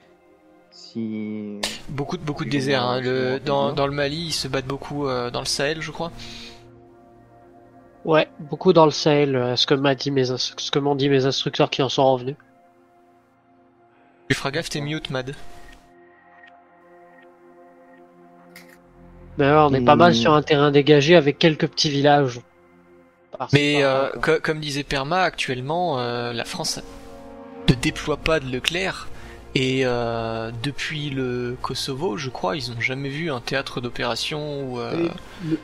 Beaucoup de Je déserts. vois- Hein. je vois bien. Dans le Mali, ils se battent beaucoup dans le Sahel, je crois. Ouais, beaucoup dans le Sahel, ce que m'ont dit mes instructeurs qui en sont revenus. Tu feras gaffe, t'es mute, Mad. Mais ouais, on est pas mal sur un terrain dégagé avec quelques petits villages. Par-ci, Mais par-là. comme disait Perma, actuellement, la France ne déploie pas de Leclerc. Et depuis le Kosovo, je crois, ils n'ont jamais vu un théâtre d'opération où...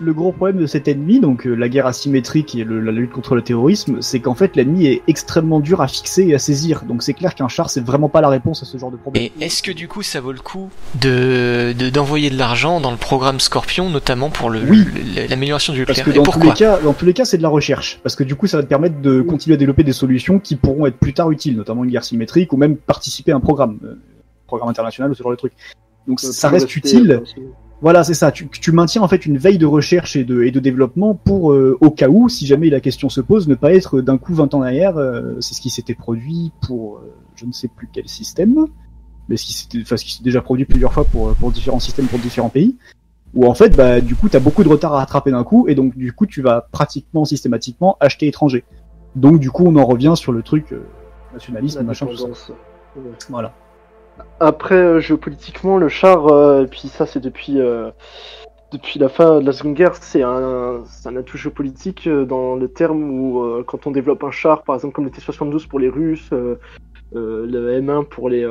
Le gros problème de cet ennemi, donc la guerre asymétrique et la lutte contre le terrorisme, c'est qu'en fait l'ennemi est extrêmement dur à fixer et à saisir. Donc c'est clair qu'un char, c'est vraiment pas la réponse à ce genre de problème. Et est-ce que du coup ça vaut le coup d'envoyer de l'argent dans le programme Scorpion, notamment pour Oui. l'amélioration du Parce Leclerc? que Et pourquoi? dans tous les cas, c'est de la recherche. Parce que du coup, ça va te permettre de continuer à développer des solutions qui pourront être plus tard utiles, notamment une guerre symétrique ou même participer à un programme international ou ce genre de truc. Donc ça reste utile. Voilà, c'est ça. Tu maintiens en fait une veille de recherche et de développement pour, au cas où, si jamais la question se pose, ne pas être d'un coup 20 ans derrière. C'est ce qui s'était produit pour je ne sais plus quel système, mais ce qui s'est déjà produit plusieurs fois pour différents systèmes, pour différents pays, où en fait, bah, du coup, t'as beaucoup de retard à rattraper d'un coup, et donc du coup, tu vas pratiquement systématiquement acheter étranger. Donc du coup, on en revient sur le truc nationalisme, machin, tout ça. Voilà. Après, géopolitiquement, le char, et puis ça c'est depuis la fin de la Seconde Guerre, c'est un atout géopolitique dans le terme où quand on développe un char, par exemple comme le T-72 pour les Russes, le M1 pour les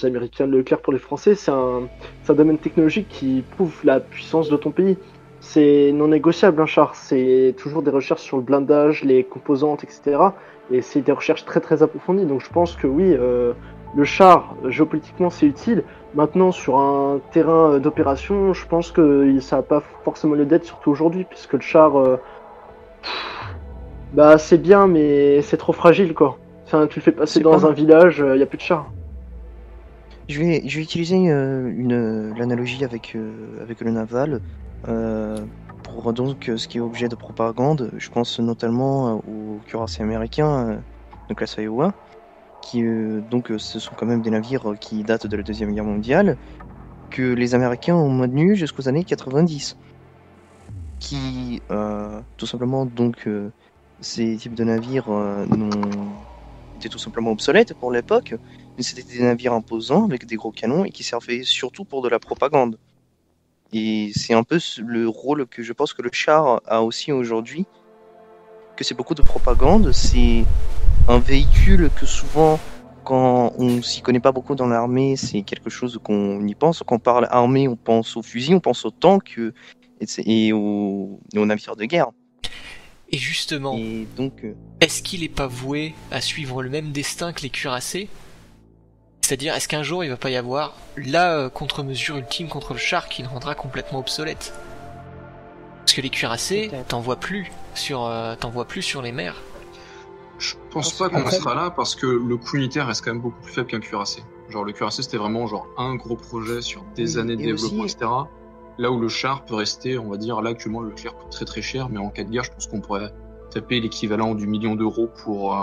Américains, le Leclerc pour les Français, c'est un domaine technologique qui prouve la puissance de ton pays. C'est non négociable un char, c'est toujours des recherches sur le blindage, les composantes, etc. Et c'est des recherches très très approfondies, donc je pense que oui, le char, géopolitiquement c'est utile. Maintenant, sur un terrain d'opération, je pense que ça n'a pas forcément lieu d'être, surtout aujourd'hui, puisque le char, bah c'est bien, mais c'est trop fragile, quoi. Enfin, tu le fais passer dans un village, il n'y a plus de char. Je vais utiliser l'analogie avec le naval. Pour donc ce qui est objet de propagande, je pense notamment aux cuirassés américains de classe Iowa, qui donc ce sont quand même des navires qui datent de la Deuxième Guerre mondiale, que les Américains ont maintenus jusqu'aux années 90, qui tout simplement donc ces types de navires étaient tout simplement obsolètes pour l'époque, mais c'était des navires imposants avec des gros canons et qui servaient surtout pour de la propagande. Et c'est un peu le rôle que je pense que le char a aussi aujourd'hui, que c'est beaucoup de propagande, c'est un véhicule que souvent, quand on s'y connaît pas beaucoup dans l'armée, c'est quelque chose qu'on y pense. Quand on parle armée, on pense aux fusils, on pense aux tanks et aux navires de guerre. Et justement, est-ce qu'il n'est pas voué à suivre le même destin que les cuirassés ? C'est-à-dire, est-ce qu'un jour il va pas y avoir la contre-mesure ultime contre le char qui le rendra complètement obsolète ? Parce que les cuirassés, t'en vois plus sur les mers. Je pense pas qu'on sera là parce que le coût unitaire reste quand même beaucoup plus faible qu'un cuirassé. Genre le cuirassé c'était vraiment genre un gros projet sur des années de développement, etc. Là où le char peut rester, on va dire, là actuellement le Leclerc coûte très très cher, mais en cas de guerre je pense qu'on pourrait taper l'équivalent du million d'euros pour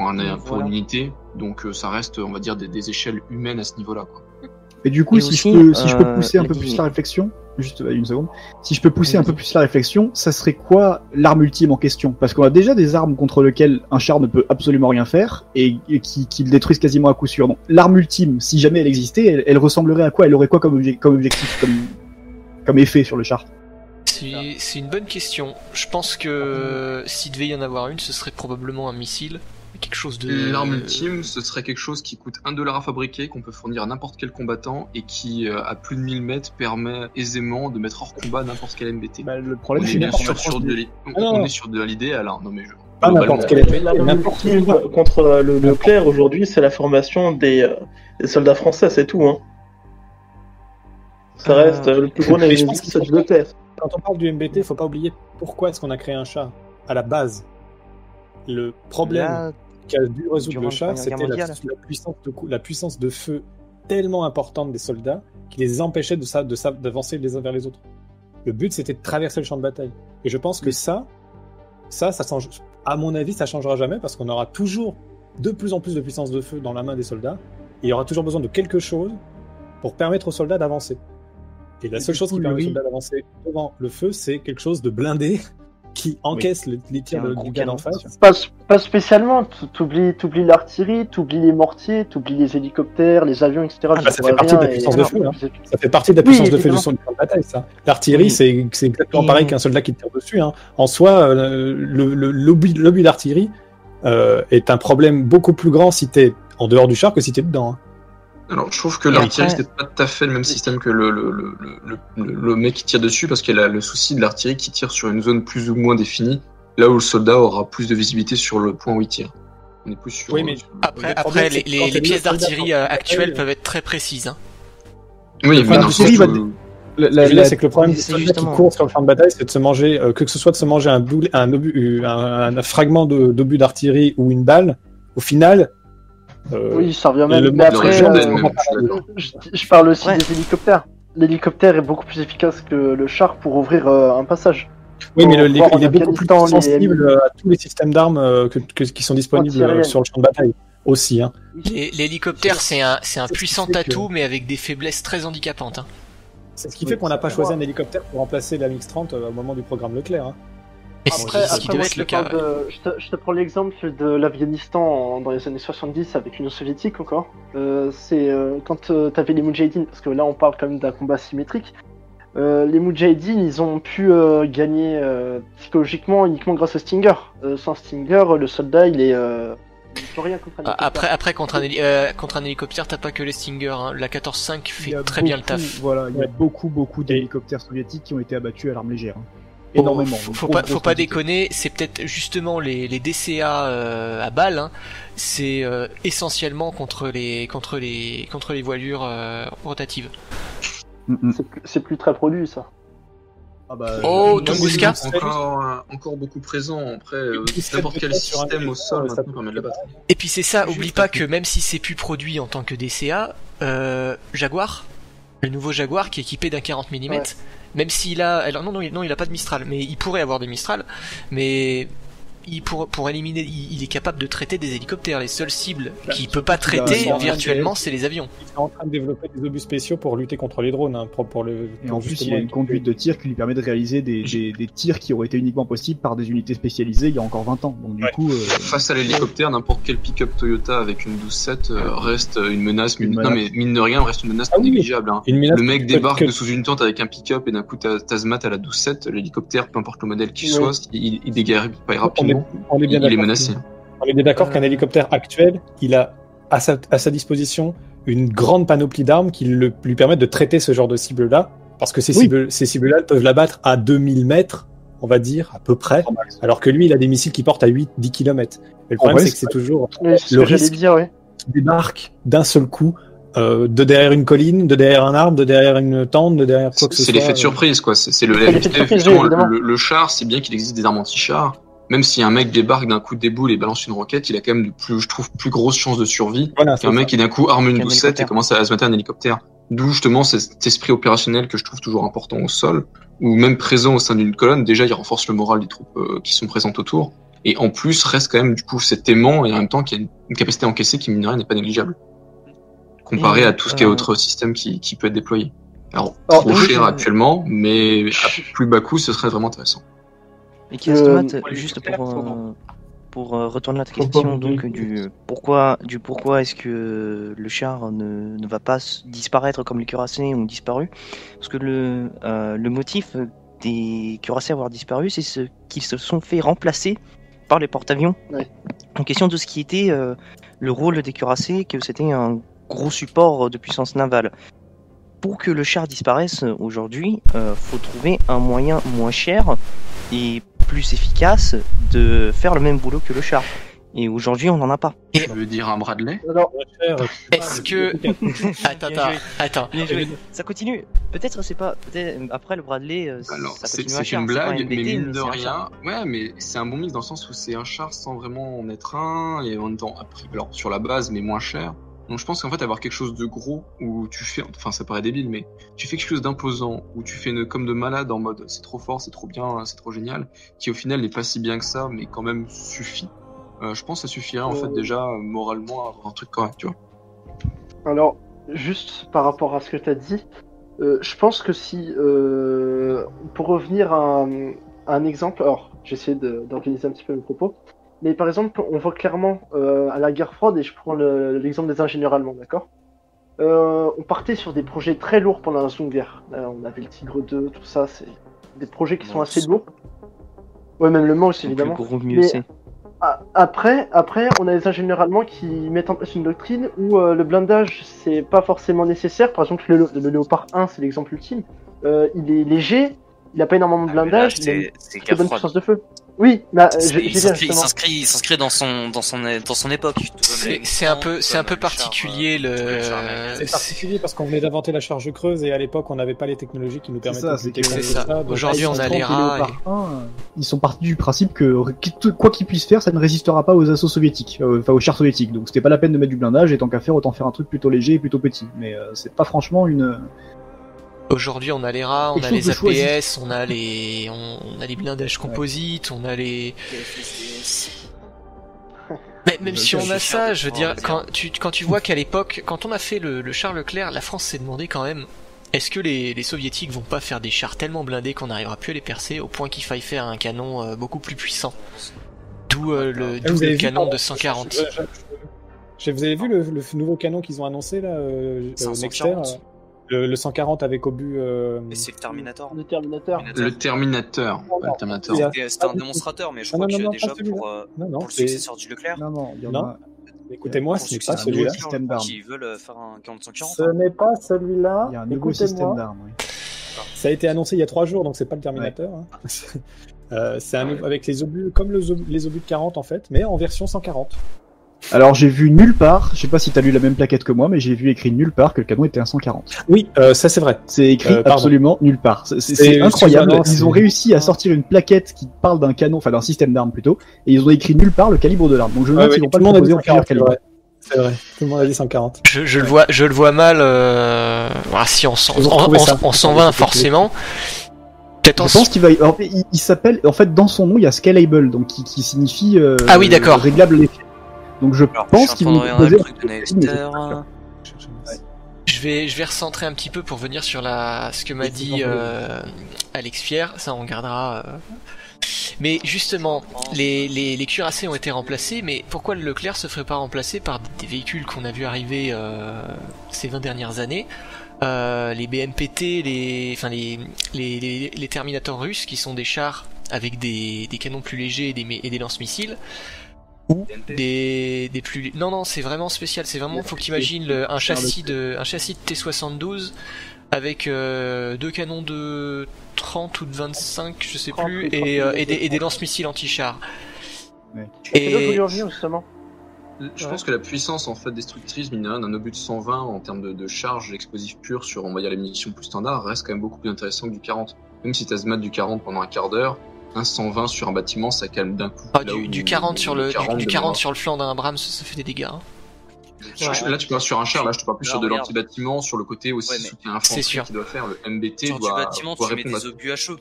une unité, donc ça reste, on va dire, des échelles humaines à ce niveau-là, quoi. Et du coup, si je peux pousser un peu plus la réflexion, juste une seconde, si je peux pousser un peu plus la réflexion, ça serait quoi l'arme ultime en question ? Parce qu'on a déjà des armes contre lesquelles un char ne peut absolument rien faire et qui le détruisent quasiment à coup sûr. Donc, l'arme ultime, si jamais elle existait, elle ressemblerait à quoi ? Elle aurait quoi comme objectif, comme effet sur le char ? C'est une bonne question. Je pense que s'il devait y en avoir une, ce serait probablement un missile. Quelque chose de... L'arme ultime, ce serait quelque chose qui coûte $1 à fabriquer, qu'on peut fournir à n'importe quel combattant et qui, à plus de 1000 mètres, permet aisément de mettre hors combat n'importe quel MBT. Bah, le problème, on est bien sûr sur de l'idéal, hein. Non mais pas n'importe quel MBT. L'arme ultime contre le Leclerc aujourd'hui, c'est la formation des soldats français, c'est tout, hein. Ça reste le plus gros navire, c'est du Leclerc. Quand on parle du MBT, faut pas oublier pourquoi est-ce qu'on a créé un char à la base. Le problème qu'a dû résoudre le char, c'était la puissance de feu tellement importante des soldats qui les empêchait d'avancer les uns vers les autres. Le but, c'était de traverser le champ de bataille. Et je pense que ça change. À mon avis, ça changera jamais parce qu'on aura toujours de plus en plus de puissance de feu dans la main des soldats. Et il y aura toujours besoin de quelque chose pour permettre aux soldats d'avancer. Et la seule chose qui permet aux soldats d'avancer devant le feu, c'est quelque chose de blindé qui encaisse les tirs du gars d'en face. Pas spécialement, t'oublies l'artillerie, t'oublies les mortiers, t'oublies les hélicoptères, les avions, etc. Ça fait partie de la puissance de feu. Ça fait partie de la puissance de feu du champ de bataille, ça. L'artillerie, c'est exactement pareil qu'un soldat qui tire dessus. Hein. En soi, l'obus d'artillerie est un problème beaucoup plus grand si t'es en dehors du char que si t'es dedans. Hein. Alors, je trouve que l'artillerie, c'est pas tout à fait le même système que le mec qui tire dessus, parce qu'il y a le souci de l'artillerie qui tire sur une zone plus ou moins définie, là où le soldat aura plus de visibilité sur le point où il tire. On est plus sur... Oui, mais après les pièces d'artillerie actuelles peuvent être très précises. Hein. Oui, mais l'artillerie c'est que le problème des soldats qui courent sur le champ de bataille, c'est de se manger, que ce soit de se manger un fragment d'obus d'artillerie ou une balle, au final... oui, ça revient même. Mais après, je parle aussi des hélicoptères. L'hélicoptère est beaucoup plus efficace que le char pour ouvrir un passage. Oui, mais il est beaucoup plus sensible à tous les systèmes d'armes qui sont disponibles sur le champ de bataille aussi. Hein. L'hélicoptère, c'est un puissant atout, mais avec des faiblesses très handicapantes. Hein. C'est ce qui fait qu'on n'a pas choisi un hélicoptère pour remplacer la MX-30 au moment du programme Leclerc. Hein. Après, je te prends l'exemple de l'Afghanistan dans les années 70 avec l'Union soviétique encore. C'est quand t'avais les Moudjahidines, parce que là on parle quand même d'un combat symétrique. Les Moudjahidines, ils ont pu gagner psychologiquement uniquement grâce au Stinger. Sans Stinger, le soldat il est Il faut rien contre un hélicoptère. Après contre un hélicoptère, t'as pas que les Stinger. Hein. La 14-5 Il y a fait très bien le beaucoup- taf. Voilà, il y a Ouais. beaucoup d'hélicoptères soviétiques qui ont été abattus à l'arme légère. Hein. Oh, Énormément. Faut Une pas grosse quantité. déconner, c'est peut-être justement les DCA à balles, hein, c'est essentiellement contre les voilures rotatives. C'est plus très produit, ça. Ah bah, Oh, euh, Tunguska Encore beaucoup présent. Après, Plus n'importe quel sur un système au sol ça maintenant peut- permet de l'abattre. Et puis c'est ça, oublie Juste pas un que peu. même si c'est plus produit en tant que DCA, Jaguar, le nouveau Jaguar qui est équipé d'un 40 mm, Ouais. même s'il a, alors non, il a pas de Mistral, mais il pourrait avoir des Mistral, mais pour éliminer, il est capable de traiter des hélicoptères. Les seules cibles qu'il peut pas traiter a- virtuellement, c'est les avions. Ils sont en train de développer des obus spéciaux pour lutter contre les drones. Hein, pour le, Et pour en plus, il justement a une conduite de tir qui lui permet de réaliser des tirs qui auraient été uniquement possibles par des unités spécialisées il y a encore 20 ans. Donc du Ouais. coup, Face à l'hélicoptère, n'importe quel pick-up Toyota avec une 12-7 reste une menace. Une Non menace. mais mine de rien, reste une menace Ah oui. négligeable. Hein. Une menace Le mec que- débarque que- de sous une tente avec un pick-up et d'un coup t'as Zmat à la 12-7, l'hélicoptère, peu importe le modèle qu'il Oui. soit, il dégaine pas rapidement. on est bien Il est d'accord. menacé. On est bien d'accord qu'un hélicoptère actuel, il a à sa disposition une grande panoplie d'armes qui lui permettent de traiter ce genre de cible-là, parce que ces cibles-là elles peuvent l'abattre à 2000 mètres, on va dire, à peu près, alors que lui, il a des missiles qui portent à 8-10 km. Mais le problème, vrai, c'est que c'est toujours Oui, c'est ce le que j'allais risque dire, ouais. qui débarque d'un seul coup, de derrière une colline, de derrière un arbre, de derrière une tente, de derrière quoi que ce soit. C'est l'effet de surprise, quoi. C'est l'effet de surprise, effectivement, évidemment. le char, c'est bien qu'il existe des armes anti-char. Même si un mec débarque d'un coup de déboule et balance une roquette, il a quand même je trouve, plus grosses chances de survie Voilà, c'est qu'un mec qui d'un coup arme une Qu'un 12-7 et hélicoptère. commence à se mettre un hélicoptère. D'où justement cet esprit opérationnel que je trouve toujours important au sol, ou même présent au sein d'une colonne. Déjà, il renforce le moral des troupes qui sont présentes autour. Et en plus, reste quand même du coup cet aimant et en même temps qu'il y a une capacité encaissée qui, mine de rien, n'est pas négligeable. Comparé à tout ce qui est autre système qui peut être déployé. Alors, trop oui, cher actuellement, mais à plus bas coût, ce serait vraiment intéressant. Et qui Astomate, pour les juste hélicoptères, pour retourner à ta question, donc du pourquoi est-ce que le char ne va pas disparaître comme les cuirassés ont disparu? Parce que le motif des cuirassés à avoir disparu, c'est ce qu'ils se sont fait remplacer par les porte-avions. Ouais. En question de ce qui était le rôle des cuirassés, que c'était un gros support de puissance navale. Pour que le char disparaisse aujourd'hui, faut trouver un moyen moins cher et plus efficace de faire le même boulot que le char. Et aujourd'hui, on n'en a pas. Tu veux dire un Bradley? Alors, Est-ce que attends, Bien joué. Ça continue. Peut-être c'est pas. Après le Bradley, Alors, ça c'est continue un c'est char, une c'est pas un blague, MBT, mais mine de c'est un rien, char. ouais, mais c'est un bon mix dans le sens où c'est un char sans vraiment en être un, et en même temps, après, alors, sur la base, mais moins cher. Donc je pense qu'en fait, avoir quelque chose de gros, où tu fais, enfin ça paraît débile, mais tu fais quelque chose d'imposant, où tu fais une comme de malade en mode c'est trop fort, c'est trop bien, c'est trop génial, qui au final n'est pas si bien que ça, mais quand même suffit. Je pense que ça suffirait en fait déjà moralement à avoir un truc correct, tu vois. Alors, juste par rapport à ce que tu as dit, je pense que si, pour revenir à un exemple, alors j'essaie d'organiser un petit peu mes propos, mais par exemple, on voit clairement à la guerre froide, et je prends l'exemple des ingénieurs allemands, d'accord? On partait sur des projets très lourds pendant la Seconde Guerre. On avait le Tigre 2, tout ça, c'est des projets qui sont assez lourds. Ouais, même le Manche, évidemment. Plus gros, mieux Mais- c'est. Après, on a des ingénieurs allemands qui mettent en place une doctrine où le blindage c'est pas forcément nécessaire. Par exemple, le Léopard 1, c'est l'exemple ultime. Il est léger, il a pas énormément de blindage, il a une C'est très guerre bonne froide. puissance de feu. Oui, bah, j'ai Il bien s'inscrit justement. il s'inscrit dans son époque. c'est un peu particulier C'est particulier parce qu'on venait d'inventer la charge creuse et à l'époque on n'avait pas les technologies qui nous permettaient ça, de lutter c'est contre ça. donc Aujourd'hui, là, on ils a sont les tranquilles. rats. Léopard 1, ils sont partis du principe que quoi qu'ils puissent faire, ça ne résistera pas aux assauts soviétiques, enfin aux chars soviétiques. Donc c'était pas la peine de mettre du blindage, et tant qu'à faire, autant faire un truc plutôt léger et plutôt petit. Mais c'est pas franchement une. Aujourd'hui, on a les rats, on Quelque a chose les de choisi. APS, on a les blindages composites, on a les. Mais même si on a ça, je veux dire, quand tu vois qu'à l'époque, quand on a fait le char Leclerc, la France s'est demandé quand même, est-ce que les soviétiques vont pas faire des chars tellement blindés qu'on n'arrivera plus à les percer au point qu'il faille faire un canon beaucoup plus puissant. D'où le Vous avez vu, canon pardon, de 140. Vous avez vu le nouveau canon qu'ils ont annoncé là, Nexter 540. Le 140 avec obus. Et c'est le Terminator. Le Terminator. Le Terminator. Pas le Terminator. C'était un démonstrateur, mais je crois que déjà pour le successeur du Leclerc. Non, il y en Non. a. Écoutez-moi, ce n'est pas un celui-là. nouveau système d'armes. Qui veulent faire un 40-140. Ce n'est pas celui-là. Il y a un nouveau système Écoutez-moi. d'armes. Oui. Ça a été annoncé il y a 3 jours, donc c'est pas le Terminator. Hein. C'est avec les obus, comme les obus de 40 en fait, mais en version 140. Alors j'ai vu nulle part, je sais pas si t'as lu la même plaquette que moi, mais j'ai vu écrit nulle part que le canon était un 140. Oui, ça c'est vrai. C'est écrit Pardon. absolument nulle part. C'est C'est incroyable. excusez-moi, Ils ont réussi à sortir une plaquette qui parle d'un canon, enfin d'un système d'armes plutôt, et ils ont écrit nulle part le calibre de l'arme. Donc je me demande s'ils vont pas le proposer en plusieurs calibres. C'est vrai. Tout le monde a dit 140. Je le vois mal. Si en 120 forcément. Peut-être Je pense qu'il va. Alors, il s'appelle. En fait, dans son nom, il y a Scalable, donc qui signifie. Ah oui, d'accord. Réglable l'effet. Donc je pense qu'ils vont proposer. Je vais recentrer un petit peu pour venir sur ce que m'a dit Alex Fier. Ça, on regardera. Mais justement, les cuirassés ont été remplacés, mais pourquoi le Leclerc se ferait pas remplacer par des véhicules qu'on a vu arriver ces 20 dernières années, les BMPT, les Terminators russes, qui sont des chars avec des canons plus légers et des lance-missiles, ou des plus... Non, c'est vraiment spécial, c'est vraiment, faut que t'imagines un châssis de T-72 avec 2 canons de 30 ou de 25, je sais plus, et des lance-missiles anti-chars. Ouais. Et justement. Je pense que la puissance en fait destructrice mine de rien d'un obus de 120 en termes de charge explosive pure sur on va dire les munitions plus standards reste quand même beaucoup plus intéressant que du 40. Même si t'as ce mat du 40 pendant un quart d'heure, un 120 sur un bâtiment ça calme d'un coup. Du 40 sur le flanc d'un Abrams, ça fait des dégâts. Hein. Là tu parles sur un char, là je te parle plus sur de l'anti-bâtiment, sur le côté aussi soutien infanterie qui doit faire le MBT sur doit bâtiment, tu mets répondre des obus HE.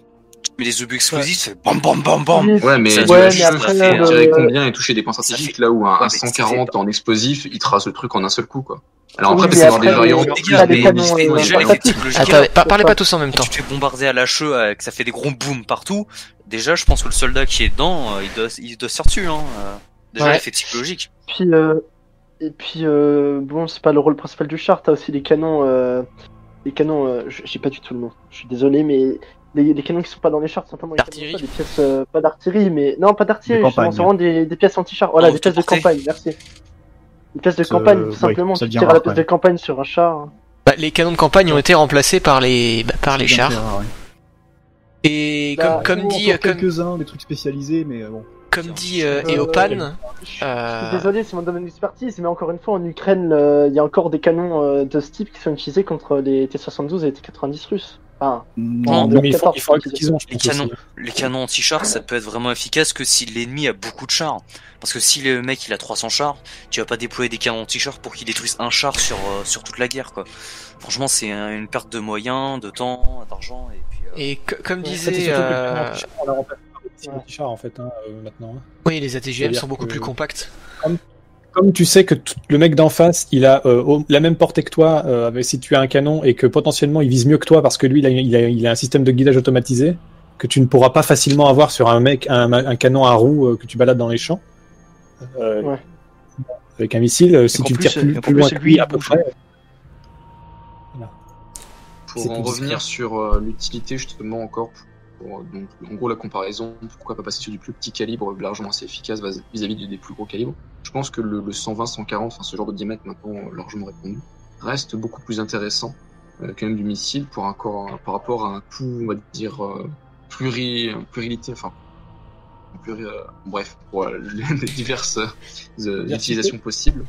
Mais les obus explosifs, c'est bam bam bam bam. Ouais, mais tirer combien et toucher des points stratégiques là où un 140 en explosif, il trace le truc en un seul coup quoi. Alors après, c'est avoir des variantes. Attendez, parlez pas tous en même temps. Tu te fais bombarder à l'HE, que ça fait des gros booms partout. Déjà, je pense que le soldat qui est dedans, il doit se faire dessus. Hein. Déjà, l'effet psychologique. Et puis, bon, c'est pas le rôle principal du char. T'as aussi les canons. J'ai pas du tout le nom. Je suis désolé, mais les canons qui sont pas dans les chars, simplement des pièces, pas d'artillerie, mais non, pas d'artillerie. C'est vraiment des pièces anti-chars. Voilà, des pièces de campagne. Merci. Des pièces de campagne, tout simplement. Tu tires à la pièce de campagne sur un char. Les canons de campagne ont été remplacés par les chars. Et comme dit, quelques-uns, des trucs spécialisés, mais bon. Comme dit Eopan, je suis désolé, c'est mon domaine d'expertise, mais encore une fois, en Ukraine, il y a encore des canons de ce type qui sont utilisés contre les T-72 et les T-90 russes. Enfin, les canons anti-chars, ça peut être vraiment efficace que si l'ennemi a beaucoup de chars. Parce que si le mec il a 300 chars, tu vas pas déployer des canons anti-chars pour qu'il détruise un char sur toute la guerre, quoi. Franchement, c'est une perte de moyens, de temps, d'argent, et puis... Et comme disait... anti-chars en fait, maintenant. Oui, les ATGM sont beaucoup plus compacts. Comme tu sais que le mec d'en face, il a la même portée que toi, si tu as un canon, et que potentiellement il vise mieux que toi parce que lui, il a un système de guidage automatisé que tu ne pourras pas facilement avoir sur un canon à roue que tu balades dans les champs. Avec un missile, si tu le tires plus loin que lui, à peu près. Pour en revenir sur l'utilité justement encore, donc en gros la comparaison, pourquoi pas passer sur du plus petit calibre largement assez efficace vis-à-vis des plus gros calibres. Je pense que le 120-140, enfin ce genre de diamètre maintenant largement répandu, reste beaucoup plus intéressant quand même du missile par rapport à un coût, on va dire, pluralité, enfin bref, pour les diverses utilisations possibles.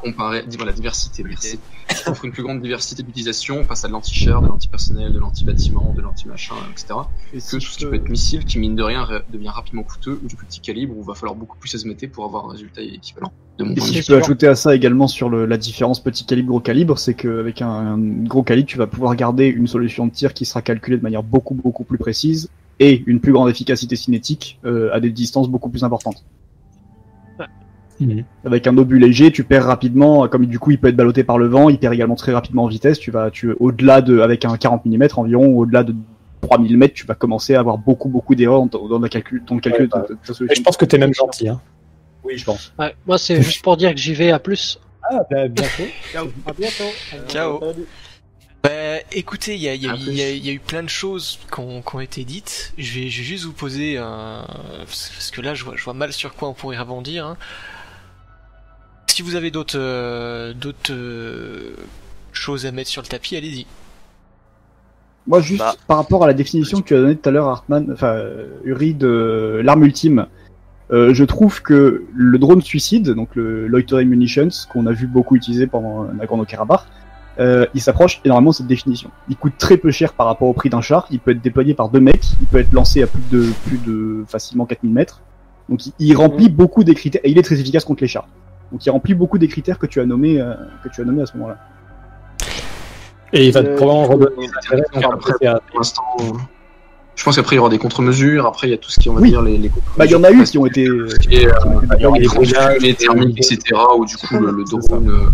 La diversité, merci. Ça offre une plus grande diversité d'utilisation face à de l'anti-char, de l'anti-personnel, de l'anti-bâtiment, de l'anti-machin, etc. Et que tout ce qui peut être missile, qui mine de rien devient rapidement coûteux, ou du plus petit calibre, où il va falloir beaucoup plus se pour avoir un résultat équivalent. Et si je peux ajouter à ça également sur la différence petit calibre gros calibre, c'est qu'avec un gros calibre, tu vas pouvoir garder une solution de tir qui sera calculée de manière beaucoup plus précise et une plus grande efficacité cinétique à des distances beaucoup plus importantes. Avec un obus léger, tu perds rapidement, comme du coup il peut être ballotté par le vent, il perd également très rapidement en vitesse, au-delà avec un 40 mm environ, au-delà de 3000 mètres, tu vas commencer à avoir beaucoup d'erreurs dans le calcul de ta solution. Je pense que t'es même gentil, hein. Oui, je pense. Ouais, moi c'est juste pour dire que j'y vais, à plus. Ah, bientôt. Ciao. À bientôt. Ciao. Bah, écoutez, il y a eu plein de choses qui ont été dites. Je vais juste vous poser parce que là, je vois mal sur quoi on pourrait rebondir. Hein. Si vous avez d'autres choses à mettre sur le tapis, allez-y. Moi, juste par rapport à la définition que tu as donnée tout à l'heure, Uri, de l'arme ultime, je trouve que le drone suicide, donc le Loitering Munitions, qu'on a vu beaucoup utiliser pendant Nagorno-Karabakh, il s'approche énormément de cette définition. Il coûte très peu cher par rapport au prix d'un char, il peut être déployé par 2 mecs, il peut être lancé à plus de facilement 4000 mètres. Donc il remplit beaucoup des critères, et il est très efficace contre les chars. Donc il remplit beaucoup des critères que tu as nommés à ce moment-là. Et il va probablement redonner pour l'instant, je pense qu'après il y aura des contre-mesures, après il y a tout ce qui, on va dire, les bah il y en a eu qui ont été... les thermiques, etc., où du coup le drone...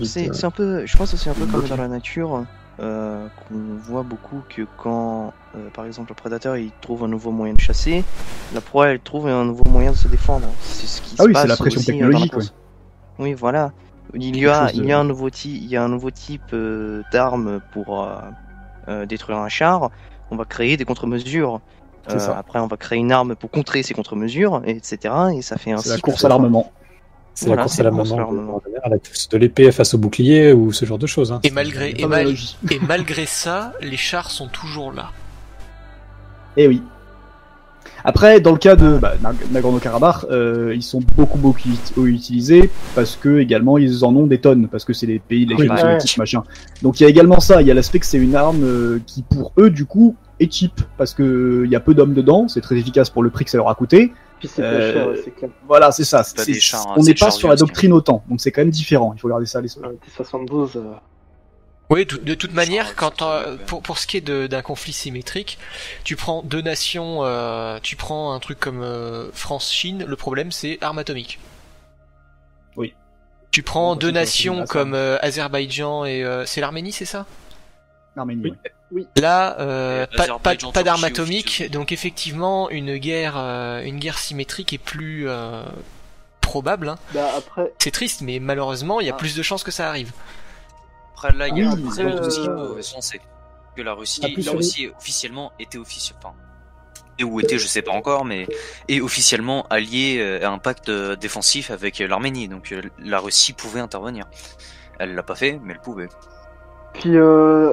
C'est un peu, je pense que c'est un peu comme dans la nature, qu'on voit beaucoup que quand, par exemple, le prédateur il trouve un nouveau moyen de chasser, la proie elle trouve un nouveau moyen de se défendre. C'est ce qui se passe. C'est la pression aussi, technologique. Oui, voilà. Il y a un nouveau type d'arme pour détruire un char. On va créer des contre-mesures. Après, on va créer une arme pour contrer ces contre-mesures, etc. Et ça fait un cycle. C'est la course à l'armement. C'est la course à l'armement, de l'épée face au bouclier ou ce genre de choses. Hein. Et malgré ça, les chars sont toujours là. Eh oui. Après, dans le cas de Nagorno-Karabakh, ils sont beaucoup utilisés parce que également ils en ont des tonnes, parce que c'est des pays soviétiques, machin. Donc il y a également ça, il y a l'aspect que c'est une arme qui pour eux du coup est cheap, parce que il y a peu d'hommes dedans, c'est très efficace pour le prix que ça leur a coûté. Puis c'est pas cher, c'est clair. Voilà, c'est ça. On n'est pas sur la doctrine OTAN, donc c'est quand même différent. Il faut garder ça à l'esprit. T-72. Oui, de toute manière, quand pour ce qui est d'un conflit symétrique, tu prends deux nations, tu prends un truc comme France-Chine, le problème c'est arme atomique. Oui. Tu prends deux nations comme Azerbaïdjan et c'est l'Arménie, c'est ça? L'Arménie. Oui. Là, pas d'arme atomique, donc effectivement une guerre symétrique est plus probable. Hein. Après... C'est triste, mais malheureusement, il y a plus de chances que ça arrive. Après, là, il y a aussi une mauvaise chance, que la Russie officiellement était je sais pas encore, mais est officiellement alliée à un pacte défensif avec l'Arménie, donc la Russie pouvait intervenir. Elle l'a pas fait, mais elle pouvait. Puis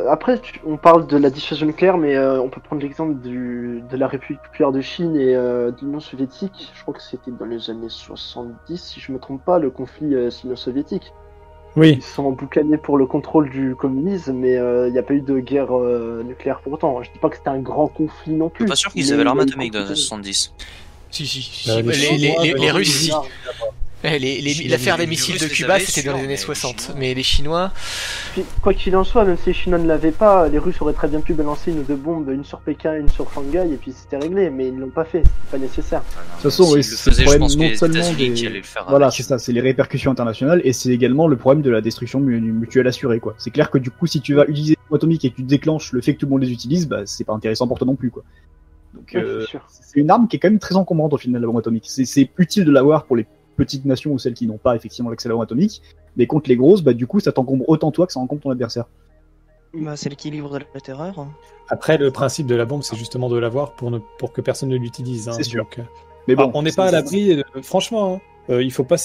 après, on parle de la dissuasion nucléaire, mais on peut prendre l'exemple de la République populaire de Chine et de l'Union soviétique. Je crois que c'était dans les années 70, si je me trompe pas, le conflit sino-soviétique. Oui. Ils sont emboucanés pour le contrôle du communisme, mais il n'y a pas eu de guerre nucléaire pour autant. Je dis pas que c'était un grand conflit non plus. Je suis pas sûr qu'ils avaient l'arme atomique dans les années 70. Si. Les Russes, si. L'affaire des missiles de Cuba, c'était dans les années 60, mais les Chinois... Puis, quoi qu'il en soit, même si les Chinois ne l'avaient pas, les Russes auraient très bien pu balancer une ou deux bombes, une sur Pékin, une sur Shanghai, et puis c'était réglé, mais ils l'ont pas fait, c'est pas nécessaire. De toute façon, oui, c'est le problème non seulement des... Voilà, c'est ça, c'est les répercussions internationales, et c'est également le problème de la destruction mutuelle assurée, quoi. C'est clair que du coup, si tu vas utiliser une bombe atomique et que tu déclenches le fait que tout le monde les utilise, bah c'est pas intéressant pour toi non plus, quoi. Donc c'est une arme qui est quand même très encombrante au final, la bombe atomique. C'est utile de l'avoir pour les petites nations ou celles qui n'ont pas effectivement l'accès à la bombe atomique, mais contre les grosses, bah du coup ça t'encombre autant toi que ça encombre ton adversaire. Bah c'est l'équilibre de la terreur. Après le principe de la bombe c'est justement de l'avoir pour que personne ne l'utilise. Hein, c'est sûr. Donc, mais bon, on n'est pas à l'abri. Franchement, il faut pas.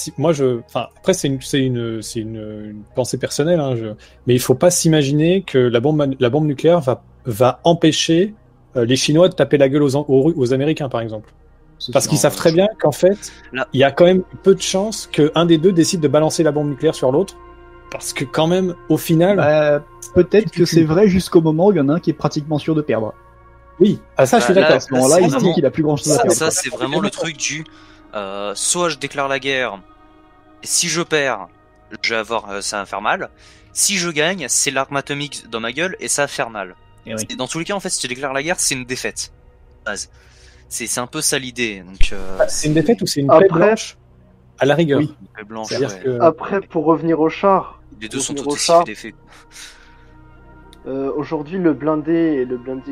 Après c'est une pensée personnelle, hein, mais il faut pas s'imaginer que la bombe nucléaire va empêcher les Chinois de taper la gueule aux Américains par exemple. Parce qu'ils savent très bien qu'en fait, il y a quand même peu de chances qu'un des deux décide de balancer la bombe nucléaire sur l'autre. Parce que quand même, au final... peut-être que c'est vrai jusqu'au moment où il y en a un qui est pratiquement sûr de perdre. Oui, ça je suis d'accord. À ce moment-là, il se dit qu'il a plus grand-chose à perdre. Ça, c'est vraiment le truc du... soit je déclare la guerre, et si je perds, ça va faire mal. Si je gagne, c'est l'arme atomique dans ma gueule, et ça va faire mal. Dans tous les cas, en fait, si je déclare la guerre, c'est une défaite. C'est un peu ça l'idée. Donc, c'est une défaite ou c'est une paix blanche à la rigueur. Oui. Une paix blanche, Après, pour revenir au char... Les deux sont tout aussi d'effet. Aujourd'hui, le blindé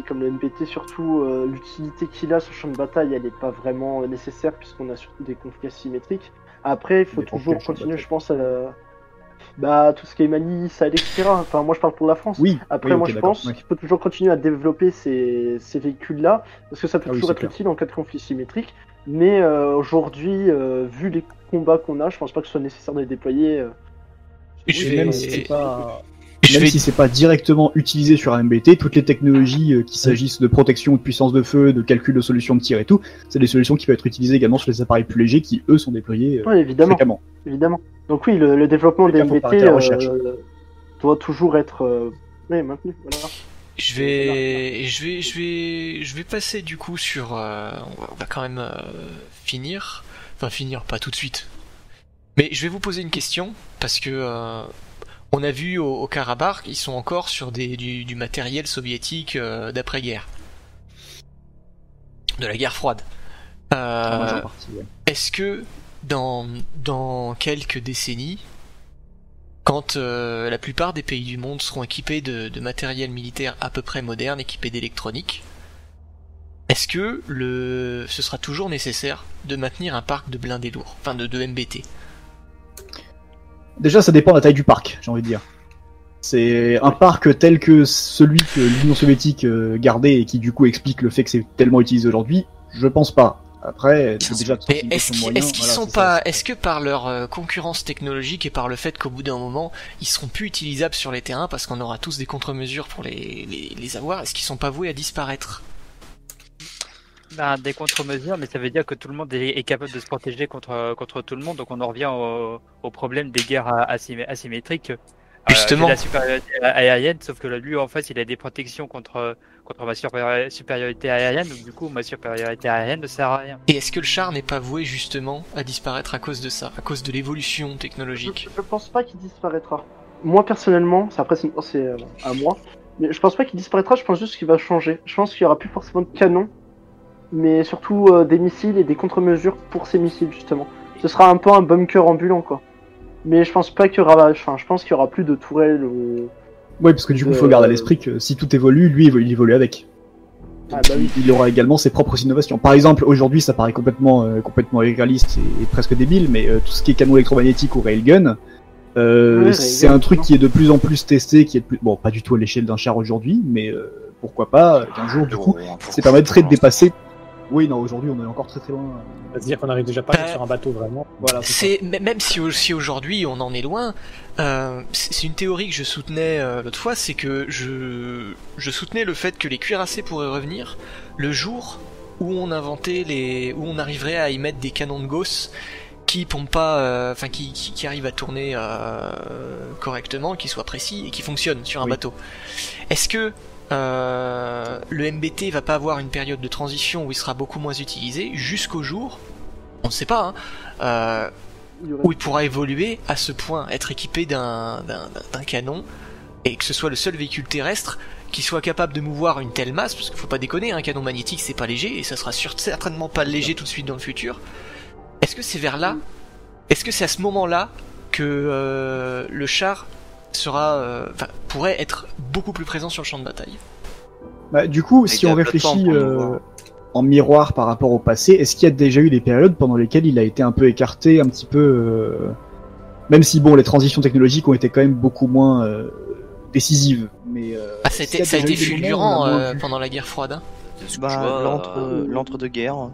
comme le NBT, surtout, l'utilité qu'il a sur champ de bataille, elle n'est pas vraiment nécessaire puisqu'on a surtout des conflits asymétriques. Après, il faut toujours continuer, je pense, Bah, tout ce qui est malice, etc. Enfin, moi je parle pour la France. Oui. Après, oui, moi ok, je d'accord. pense Ouais. qu'il faut toujours continuer à développer ces véhicules-là, parce que ça peut Ah oui, toujours c'est être clair. utile en cas de conflit symétrique. Mais aujourd'hui, vu les combats qu'on a, je pense pas que ce soit nécessaire de les déployer. Je Oui, vais- même si c'est pas. Je Même vais- si c'est pas directement utilisé sur un MBT, toutes les technologies, qu'il s'agisse de protection, de puissance de feu, de calcul de solutions de tir et tout, c'est des solutions qui peuvent être utilisées également sur les appareils plus légers qui, eux, sont déployés Ouais, évidemment. fréquemment. Évidemment. Donc oui, le développement des Chacun faut MBT arrêter la recherche. doit toujours être maintenu. Voilà. je vais passer du coup sur. On va quand même finir. Enfin, finir, pas tout de suite. Mais je vais vous poser une question, parce que on a vu au Karabakh, ils sont encore sur du matériel soviétique d'après-guerre. De la guerre froide. En majeure partie, ouais. Est-ce que dans quelques décennies, quand la plupart des pays du monde seront équipés de matériel militaire à peu près moderne, équipés d'électronique, est-ce que ce sera toujours nécessaire de maintenir un parc de blindés lourds, enfin de MBT? Déjà, ça dépend de la taille du parc, j'ai envie de dire. C'est un parc tel que celui que l'Union soviétique gardait et qui du coup explique le fait que c'est tellement utilisé aujourd'hui, je pense pas. Après, c'est déjà Mais une est-ce question de qu'ils moyens, est-ce qu'ils voilà, sont c'est pas, ça. est-ce que par leur concurrence technologique et par le fait qu'au bout d'un moment ils seront plus utilisables sur les terrains parce qu'on aura tous des contre-mesures pour les avoir, est-ce qu'ils sont pas voués à disparaître? Ben, des contre-mesures, mais ça veut dire que tout le monde est capable de se protéger contre tout le monde, donc on en revient au problème des guerres asymétriques. Justement. J'ai la supériorité aérienne, sauf que lui en face il a des protections contre ma supériorité aérienne, donc du coup ma supériorité aérienne ne sert à rien. Et est-ce que le char n'est pas voué justement à disparaître à cause de ça, à cause de l'évolution technologique? Je pense pas qu'il disparaîtra. Moi personnellement, après c'est à moi, mais je pense pas qu'il disparaîtra, je pense juste qu'il va changer. Je pense qu'il y aura plus forcément de canons, mais surtout des missiles et des contre-mesures pour ces missiles justement. Ce sera un peu un bunker ambulant quoi. Mais je pense pas qu'il y aura, je pense qu'il y aura plus de tourelles ou... Ouais, parce que du coup, il faut garder à l'esprit que si tout évolue, lui, il évolue avec. Ah bah oui. Il aura également ses propres innovations. Par exemple, aujourd'hui, ça paraît complètement irréaliste et presque débile, mais tout ce qui est canon électromagnétique ou railgun, c'est un truc qui est de plus en plus testé, qui est bon, pas du tout à l'échelle d'un char aujourd'hui, mais pourquoi pas qu'un jour, du coup, ça permettrait de dépasser. Oui, non, aujourd'hui, on est encore très très loin. C'est-à-dire qu'on n'arrive déjà pas à être sur un bateau vraiment. Voilà. Même si aujourd'hui on en est loin, c'est une théorie que je soutenais l'autre fois, c'est que je soutenais le fait que les cuirassés pourraient revenir le jour où on où on arriverait à y mettre des canons de Gauss qui pompent pas, enfin qui arrivent à tourner correctement, qui soient précis et qui fonctionnent sur un bateau. Est-ce que le MBT va pas avoir une période de transition où il sera beaucoup moins utilisé jusqu'au jour, on ne sait pas, où il pourra évoluer à ce point, être équipé d'un canon et que ce soit le seul véhicule terrestre qui soit capable de mouvoir une telle masse, parce qu'il faut pas déconner, un canon magnétique c'est pas léger et ça sera certainement pas léger tout de suite dans le futur. Est-ce que c'est vers là, est-ce que c'est à ce moment-là que le char pourrait être beaucoup plus présent sur le champ de bataille? Bah, du coup, si on réfléchit en miroir par rapport au passé, est-ce qu'il y a déjà eu des périodes pendant lesquelles il a été un peu écarté, un petit peu, même si bon, les transitions technologiques ont été quand même beaucoup moins décisives, mais ça a été fulgurant pendant la guerre froide. Hein. L'entre-deux-guerres.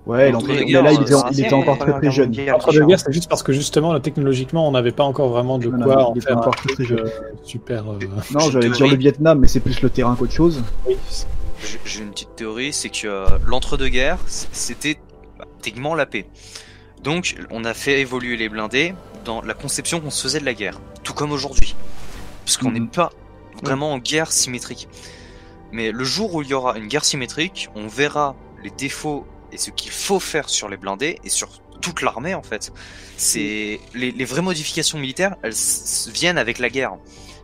Ouais, mais là, il était encore très très jeune. L'entre-deux-guerres, c'est juste parce que justement, technologiquement, on n'avait pas encore vraiment de quoi en faire encore très jeune. Super. Non, j'allais dire le Vietnam, mais c'est plus le terrain qu'autre chose. Oui. J'ai une petite théorie, c'est que l'entre-deux-guerres, c'était techniquement la paix. Donc, on a fait évoluer les blindés dans la conception qu'on se faisait de la guerre, tout comme aujourd'hui, puisqu'on n'est pas vraiment en guerre symétrique. Mais le jour où il y aura une guerre symétrique, on verra les défauts et ce qu'il faut faire sur les blindés et sur toute l'armée en fait. C'est les vraies modifications militaires, elles viennent avec la guerre.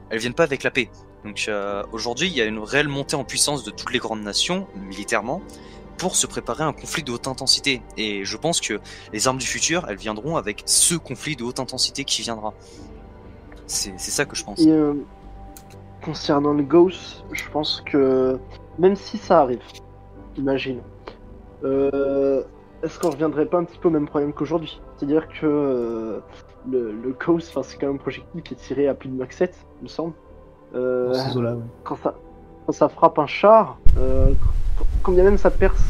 Elles viennent pas avec la paix. Donc aujourd'hui, il y a une réelle montée en puissance de toutes les grandes nations militairement pour se préparer à un conflit de haute intensité. Et je pense que les armes du futur, elles viendront avec ce conflit de haute intensité qui viendra. C'est ça que je pense. Et concernant le Gauss, je pense que même si ça arrive, imagine. Est-ce qu'on reviendrait pas un petit peu au même problème qu'aujourd'hui? C'est-à-dire que le Ghost, enfin, c'est quand même un projectile qui est tiré à plus de Mach 7, il me semble. Dans ces eaux-là, ouais. Quand ça frappe un char, quand bien même ça perce,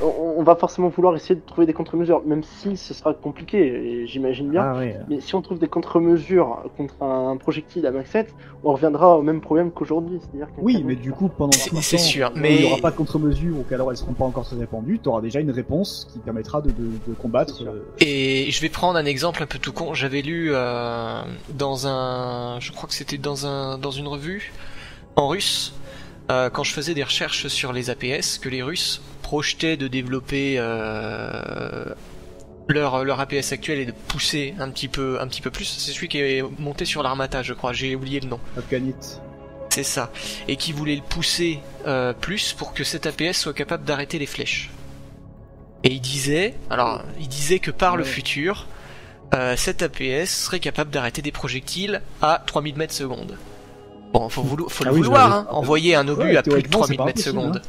on va forcément vouloir essayer de trouver des contre-mesures, même si ce sera compliqué, et j'imagine bien. Ah, ouais. Mais si on trouve des contre-mesures contre un projectile à Mach 7, on reviendra au même problème qu'aujourd'hui. C'est-à-dire qu'un Oui, canon- mais du coup, pendant tout le C'est temps, sûr, où mais- il n'y aura pas de contre-mesures ou qu'alors elles seront pas encore très répandues, tu auras déjà une réponse qui permettra de combattre. C'est sûr. Et je vais prendre un exemple un peu tout con. J'avais lu dans un, je crois que c'était dans une revue en russe, quand je faisais des recherches sur les APS, que les Russes projetaient de développer leur APS actuel et de pousser un petit peu plus. C'est celui qui est monté sur l'Armata, je crois. J'ai oublié le nom. Afghanit. C'est ça. Et qui voulait le pousser plus pour que cet APS soit capable d'arrêter les flèches. Et il disait que par le futur, cet APS serait capable d'arrêter des projectiles à 3000 mètres secondes. Bon, faut le vouloir, hein. Envoyer un obus Ouais, à plus de théoriquement, 3000 c'est pas mètres impossible, secondes.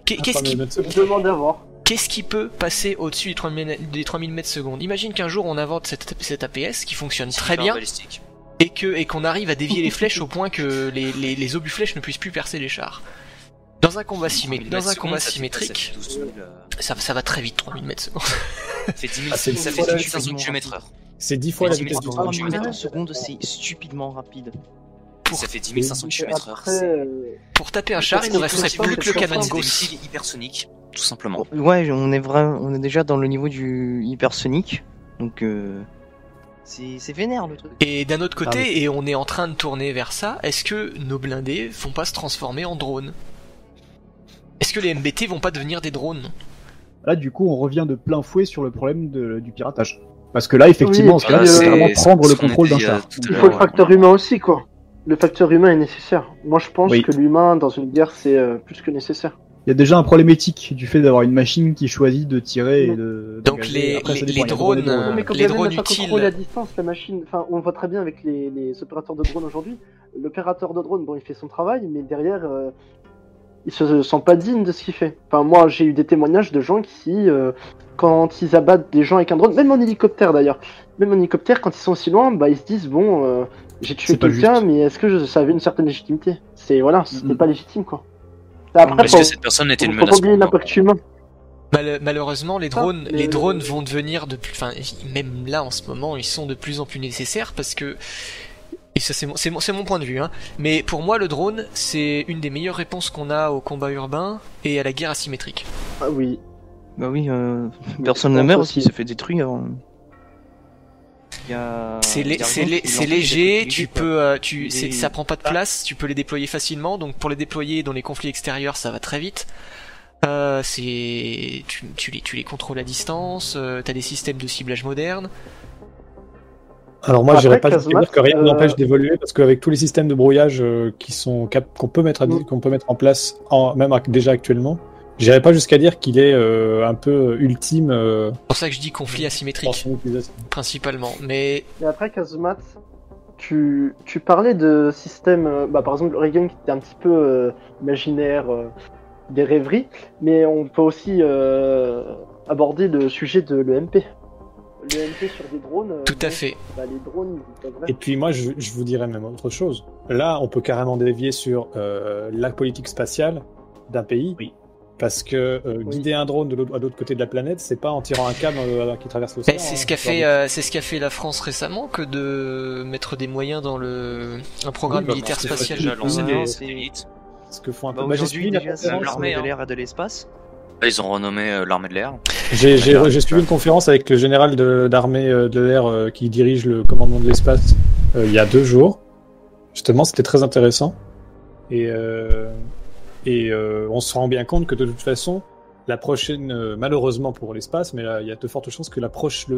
Qu'est-ce qui Je demande à voir. Qu'est-ce qui peut passer au-dessus des 3000 mètres secondes? Imagine qu'un jour on invente cet APS qui fonctionne très bien Balistique. et qu'on arrive à dévier les flèches au point que les obus flèches ne puissent plus percer les chars. Dans un combat symétrique, ça va très vite, 3000 mètres secondes. Ça fait 10 000, c'est ça dix fait fois 10 la 500 km/h. C'est 10 fois la Mais vitesse du dis-moi, son. 30 tu mets mètres secondes, c'est stupidement rapide. Ça fait 10 500 km/h. Après, Pour taper un char, il ne resterait plus que le canon C'est des Gauss. missiles hypersoniques, tout simplement. Ouais, on est déjà dans le niveau du hypersonique, donc c'est vénère le truc. Et d'un autre côté, Ah oui. et on est en train de tourner vers ça, est-ce que nos blindés vont pas se transformer en drones? Est-ce que les MBT vont pas devenir des drones? Là, du coup, on revient de plein fouet sur le problème du piratage. Parce que là, effectivement, Oui, en ce cas-là, puis, c'est vraiment prendre ce le qu'on contrôle d'un était, char. tout à il l'heure, faut le ouais, facteur humain aussi, quoi. Le facteur humain est nécessaire. Moi, je pense Oui. que l'humain, dans une guerre, c'est plus que nécessaire. Il y a déjà un problème éthique du fait d'avoir une machine qui choisit de tirer et de. Donc d'engager. Après, ça les dépend, il y a drones, des euh, mais quand les bien même drones elle n'a pas utiles- contrôlé à distance, la machine, enfin, on le voit très bien avec les opérateurs de drones aujourd'hui. L'opérateur de drone, bon, il fait son travail, mais derrière, il se sent pas digne de ce qu'il fait. Enfin, moi, j'ai eu des témoignages de gens qui, quand ils abattent des gens avec un drone, même en hélicoptère d'ailleurs, quand ils sont aussi loin, bah, ils se disent, bon, j'ai tué C'est pas quelqu'un, juste. mais est-ce que ça avait une certaine légitimité? C'est, voilà, c'était Mhm. pas légitime, quoi. Après, Parce que cette personne était une faut pas menace. oublier l'impact humain. Malheureusement, les drones vont devenir enfin, même là en ce moment, ils sont de plus en plus nécessaires parce que, et ça c'est mon point de vue, hein. Mais pour moi, le drone, c'est une des meilleures réponses qu'on a au combat urbain et à la guerre asymétrique. Ah oui. Bah oui, personne ne meurt aussi, il se fait détruire. C'est léger, tu peux, ça prend pas de place, tu peux les déployer facilement. Donc pour les déployer dans les conflits extérieurs, ça va très vite. Tu les contrôles à distance. T'as des systèmes de ciblage modernes. Alors moi, Après, j'irais pas Kazmat, dire que rien n'empêche d'évoluer parce qu'avec tous les systèmes de brouillage qu'on peut mettre en place, même déjà actuellement, j'irais pas jusqu'à dire qu'il est un peu ultime. C'est pour ça que je dis conflit asymétrique principalement. Mais Et après, Kazumat, tu parlais de systèmes, par exemple le Reagan qui était un petit peu imaginaire, des rêveries, mais on peut aussi aborder le sujet de l'EMP. L'EMP sur des drones. tout à fait. Les drones, ils peuvent Et puis moi, je vous dirais même autre chose. Là, on peut carrément dévier sur la politique spatiale d'un pays. Oui. Parce que guider un drone à l'autre côté de la planète, c'est pas en tirant un câble qui traverse l'océan. C'est ce qu'a fait la France récemment que de mettre des moyens dans un programme militaire spatial. Déjà lancé Ouais, des c'est- satellites. Ce que font un peu. Bah, Bah, j'ai aujourd'hui, suivi la déjà, c'est conférence, l'armée, de hein. l'air et de l'espace. Là, ils ont renommé l'armée de l'air. J'ai suivi une conférence avec le général d'armée de l'air qui dirige le commandement de l'espace il y a 2 jours. Justement, c'était très intéressant. Et on se rend bien compte que de toute façon, la prochaine, malheureusement pour l'espace, mais là, il y a de fortes chances que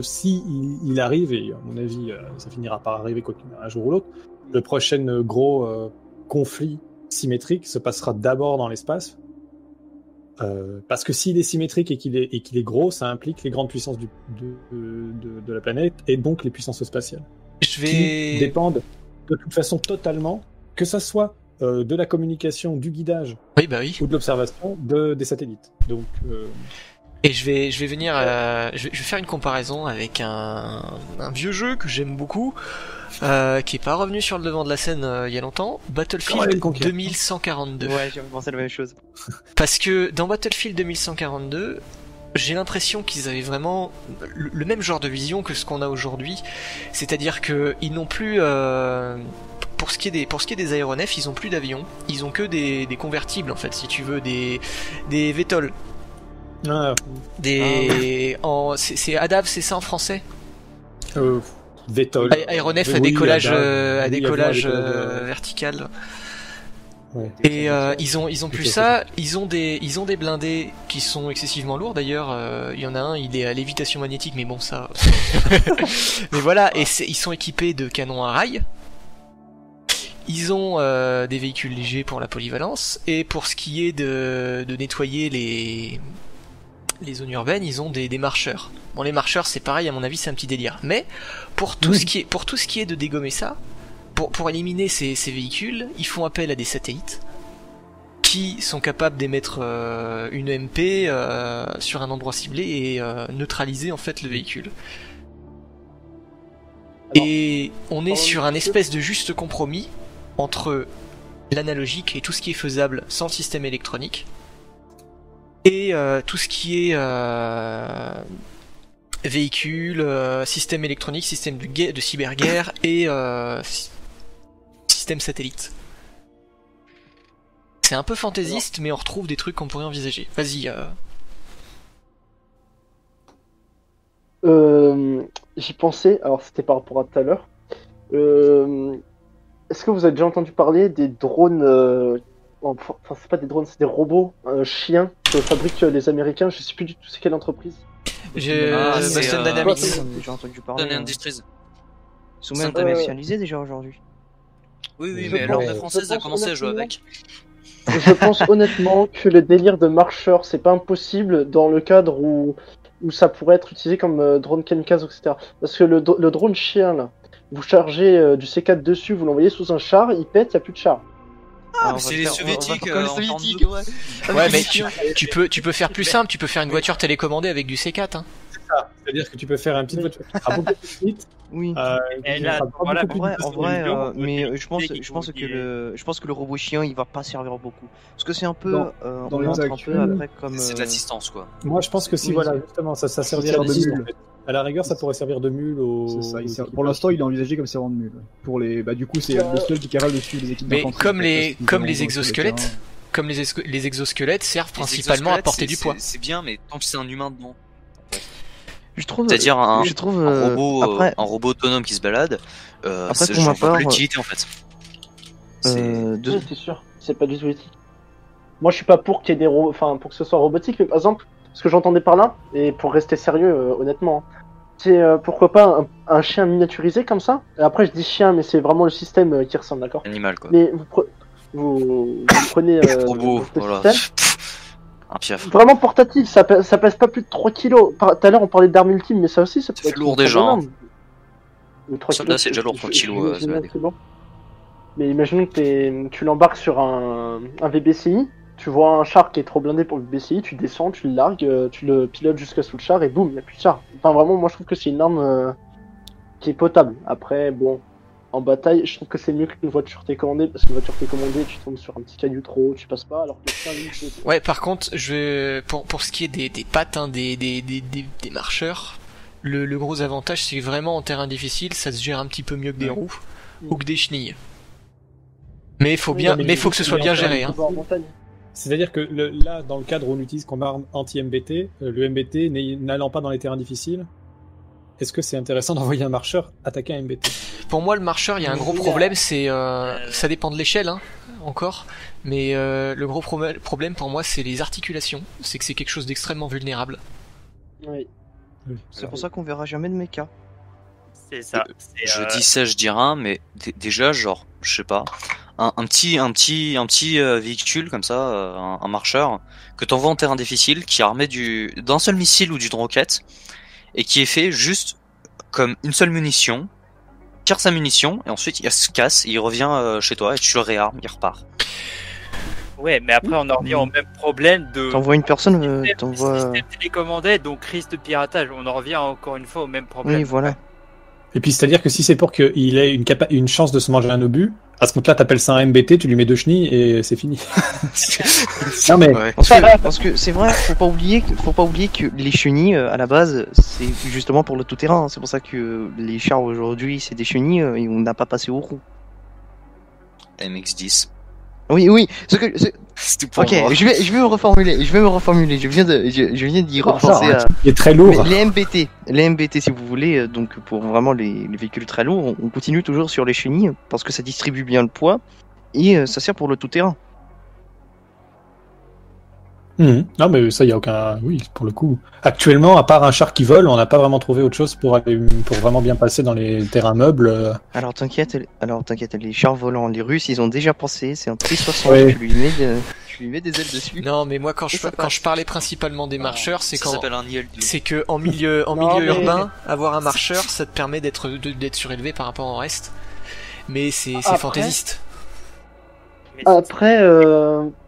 si il arrive, et à mon avis, ça finira par arriver un jour ou l'autre, le prochain gros conflit symétrique se passera d'abord dans l'espace. Parce que s'il est symétrique et qu'il est gros, ça implique les grandes puissances de la planète et donc les puissances spatiales. Qui dépendent de toute façon totalement, que ça soit de la communication, du guidage Oui, bah oui. ou de l'observation des satellites. Donc, Et je vais venir, je vais faire une comparaison avec un vieux jeu que j'aime beaucoup, qui est pas revenu sur le devant de la scène il y a longtemps, Battlefield 2142. Ouais, j'ai pensé la même chose. Parce que dans Battlefield 2142, j'ai l'impression qu'ils avaient vraiment le même genre de vision que ce qu'on a aujourd'hui, c'est-à-dire que ils n'ont plus pour ce qui est des aéronefs, ils ont plus d'avions, ils ont que des convertibles en fait, si tu veux, des VTOL. C'est ADAV, c'est ça en français? VTOL. Aéronef à décollage, vertical. Ouais, et ils ont plus ça, ils ont des blindés qui sont excessivement lourds d'ailleurs, il y en a un, il est à lévitation magnétique, mais bon ça. Mais voilà, et ils sont équipés de canons à rail. Ils ont des véhicules légers pour la polyvalence, et pour ce qui est de nettoyer les zones urbaines, ils ont des marcheurs. Bon, les marcheurs, c'est pareil, à mon avis, c'est un petit délire. Mais pour tout ce qui est de dégommer ça, pour éliminer ces véhicules, ils font appel à des satellites qui sont capables d'émettre une MP sur un endroit ciblé et neutraliser en fait le véhicule. Et on est sur un espèce de juste compromis entre l'analogique et tout ce qui est faisable sans système électronique, et tout ce qui est véhicule, système électronique, système de cyberguerre et système satellite. C'est un peu fantaisiste, mais on retrouve des trucs qu'on pourrait envisager. Vas-y. J'y pensais, alors c'était par rapport à tout à l'heure. Est-ce que vous avez déjà entendu parler des drones enfin, c'est pas des drones, c'est des robots chiens que fabriquent les Américains. Je sais plus du tout c'est quelle entreprise. Boston Dynamics. J'ai entendu parler. Boston Industries. Ils sont même commercialisés déjà aujourd'hui. Oui, mais l'armée française a commencé à jouer avec. Je pense honnêtement que le délire de marcheurs, c'est pas impossible dans le cadre où ça pourrait être utilisé comme drone kamikaze, etc. Parce que le drone chien, là, vous chargez du C4 dessus, vous l'envoyez sous un char, il pète, il n'y a plus de char. Ah, mais c'est les soviétiques. Ouais, mais tu peux faire plus simple, tu peux faire une voiture télécommandée avec du C4. Hein. C'est ça, c'est-à-dire que tu peux faire une petite voiture qui sera beaucoup plus vite. Oui. Et là, voilà, en vrai, mais je pense que le robot chien, il va pas servir beaucoup. Parce que c'est un peu, dans les un peu après comme. C'est de l'assistance, quoi. Moi, je pense que si, voilà, justement, ça servira de mule. À la rigueur, ça pourrait servir de mule au. C'est ça, pour l'instant, il est envisagé comme servant de mule. Pour les, du coup, c'est le seul qui est capable de suivre les équipes d'infanterie. Mais comme les exosquelettes, les exosquelettes servent principalement à porter du poids. C'est bien, mais tant que c'est un humain dedans. Je trouve. C'est-à-dire un robot autonome qui se balade. Après, pour ma part, l'utilité en fait. C'est sûr, c'est pas du tout éthique. Moi, je suis pas pour qu'il y ait pour que ce soit robotique, mais par exemple, ce que j'entendais par là, et pour rester sérieux, honnêtement, c'est pourquoi pas un chien miniaturisé comme ça. Et après, je dis chien, mais c'est vraiment le système qui ressemble, d'accord. Animal, quoi. Mais vous prenez robot, voilà. Un piaf. Vraiment portatif, ça pèse pas plus de 3 kilos. Tout à l'heure, on parlait d'armes ultimes, mais ça aussi, ça peut être lourd déjà. Soldat, c'est déjà lourd, 3 kilos. Mais imaginons que tu l'embarques sur un VBCI, tu vois un char qui est trop blindé pour le VBCI, tu descends, tu le largues, tu le pilotes jusqu'à sous le char et boum, il n'y a plus de char. Enfin, vraiment, moi je trouve que c'est une arme qui est potable. Après, bon, en bataille, je trouve que c'est mieux qu'une voiture télécommandée, parce qu'une voiture télécommandée, tu tombes sur un petit caillou trop haut, tu passes pas, alors que ouais, par contre, pour ce qui est des pattes, hein, des marcheurs, le gros avantage, c'est vraiment en terrain difficile, ça se gère un petit peu mieux que des roues ou que des chenilles. Mais faut que ce soit bien géré. Hein. C'est-à-dire que là, dans le cadre où on utilise comme arme anti-MBT, le MBT n'allant pas dans les terrains difficiles, est-ce que c'est intéressant d'envoyer un marcheur attaquer un MBT? Pour moi, le marcheur, il y a un gros problème, c'est ça dépend de l'échelle, hein, encore. Mais le gros problème pour moi, c'est les articulations. C'est que c'est quelque chose d'extrêmement vulnérable. Oui. C'est pour ça qu'on verra jamais de mecha. C'est ça. Je dis ça, je dis rien, mais déjà, genre, je sais pas, un petit véhicule comme ça, un marcheur, que t'envoies en terrain difficile, qui est armé d'un seul missile ou d'une roquette, et qui est fait juste comme une seule munition, tire sa munition, et ensuite il se casse, il revient chez toi, et tu le réarmes, il repart. Ouais, mais après, on en revient au même problème de. T'envoies une personne, Système télécommandé, donc risque de piratage. On en revient encore une fois au même problème. Oui, voilà. Et puis c'est-à-dire que si c'est pour qu'il ait une chance de se manger un obus, à ce compte-là, t'appelles ça un MBT, tu lui mets 2 chenilles et c'est fini. Non mais Ouais. Parce que c'est vrai, faut pas oublier que les chenilles, à la base, c'est justement pour le tout-terrain. C'est pour ça que les chars aujourd'hui, c'est des chenilles et on n'a pas passé au roux. MX10. Oui. C'est tout pour Ok, moi. je vais me reformuler. Je viens d'y Ah, repenser ça, à. il est très lourd. Les MBT, si vous voulez, donc pour vraiment les véhicules très lourds, on continue toujours sur les chenilles parce que ça distribue bien le poids et ça sert pour le tout-terrain. Non mais ça y a aucun. Oui, pour le coup. Actuellement, à part un char qui vole, on n'a pas vraiment trouvé autre chose pour vraiment bien passer dans les terrains meubles. Alors t'inquiète, les chars volants, les Russes, ils ont déjà pensé. C'est un T-60, Ouais. tu lui mets des ailes dessus. Non, mais moi quand je parlais principalement des marcheurs, c'est Ça s'appelle un IL-2. c'est que en milieu mais- urbain, avoir un marcheur, ça te permet d'être surélevé par rapport au reste. Mais c'est Après- fantaisiste. Après,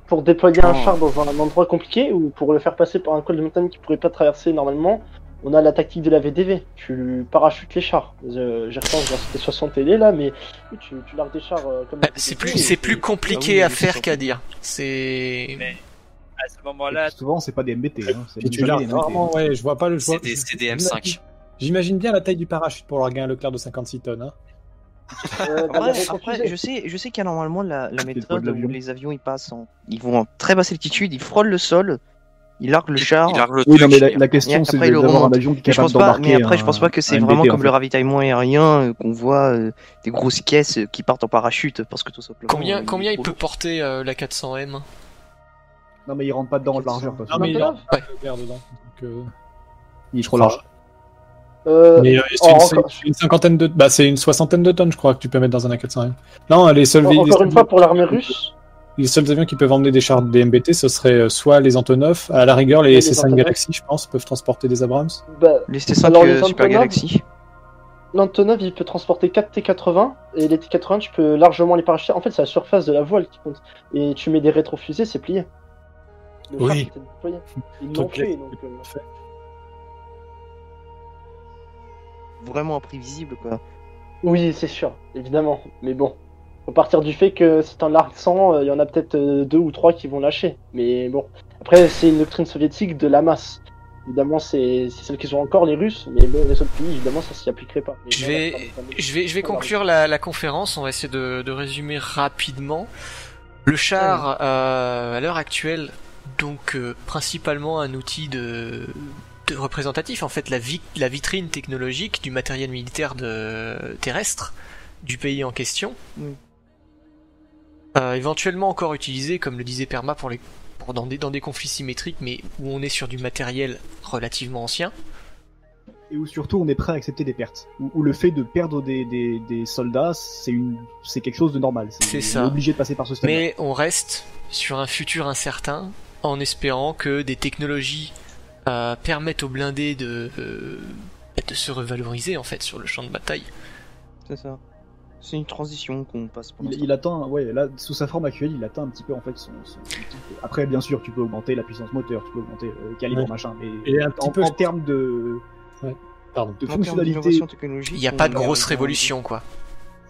pour déployer un Oh. char dans un endroit compliqué ou pour le faire passer par un col de montagne qu'il pourrait pas traverser normalement, on a la tactique de la VDV. Tu parachutes les chars. J'y repense dans c'était 60 télé là, mais tu largues des chars comme la C'est VDV, plus et compliqué Ah oui, à oui, faire c'est qu'à dire. C'est Mais à ce Et moment-là, puis souvent, c'est pas des MBT. Hein, c'est Et tu jamais l'as des MBT. rarement, ouais, je vois pas le choix. C'est des M5. J'imagine bien la taille du parachute pour larguer un Leclerc de 56 tonnes. Hein. Après, je sais qu'il y a normalement la le poids méthode de l'avion. où les avions ils vont en très basse altitude, ils frôlent le sol, ils larguent le char. Il largue le Oui, truc. non, mais la Et question, c'est après, il le d'avoir un remonte. avion qui est Mais je capable pense pas, d'embarquer. mais après, je pense pas que c'est un vraiment MBT, comme en le fait. ravitaillement aérien qu'on voit des grosses caisses qui partent en parachute parce que tout simplement. combien est il trop peut lourd. porter la 400M? Non, mais il rentre pas dedans en largeur. de toute Non façon. mais il Maintenant, rentre pas Leclerc dedans. Donc, Il est trop large. mais encore- c'est une cinquantaine de, bah c'est une soixantaine de tonnes, je crois, que tu peux mettre dans un A400M. Non, les seuls Encore une fois, pour l'armée russe, les seuls avions qui peuvent emmener des chars des MBT, ce serait soit les Antonov, à la rigueur les les C5 Antonov. Galaxy, je pense, peuvent transporter des Abrams. bah, Les T5 Alors, les Super Antonov, Galaxy. l'Antonov il peut transporter 4 T80 et les T80 tu peux largement les parachuter. En fait, c'est la surface de la voile qui compte. Et tu mets des rétrofusées, c'est plié. Le char, Oui. c'était déployé. Ils l'ont Donc, tué, donc. Vraiment imprévisible quoi. Oui, c'est sûr, évidemment. Mais bon, faut partir du fait que si t'en largues 100, il y en a peut-être 2 ou 3 qui vont lâcher. Mais bon, après, c'est une doctrine soviétique de la masse. Évidemment, c'est celle qu'ils ont encore, les Russes, mais bon, les autres pays, évidemment, ça s'y appliquerait pas. Mais Je voilà, vais, je vais conclure la conférence. On va essayer de résumer rapidement. Le char, à l'heure actuelle, donc principalement un outil de représentatif, en fait, la vitrine technologique du matériel militaire terrestre du pays en question. Éventuellement encore utilisé, comme le disait Perma, dans des conflits symétriques, mais où on est sur du matériel relativement ancien. Et où surtout on est prêt à accepter des pertes. Où le fait de perdre des soldats, c'est quelque chose de normal. C'est on ça. est obligé de passer par ce stade. Mais on reste sur un futur incertain, en espérant que des technologies permettent aux blindés de se revaloriser en fait sur le champ de bataille. C'est ça. C'est une transition qu'on passe pour Il atteint, ouais, là, sous sa forme actuelle, il atteint un petit peu en fait son Après, bien sûr, tu peux augmenter la puissance moteur, tu peux augmenter le calibre, Ouais. machin, mais Et un petit peu- en termes de Pardon. de En termes fonctionnalité, d'innovation technologique, Il n'y a pas de on est grosse arrivé à- révolution quoi.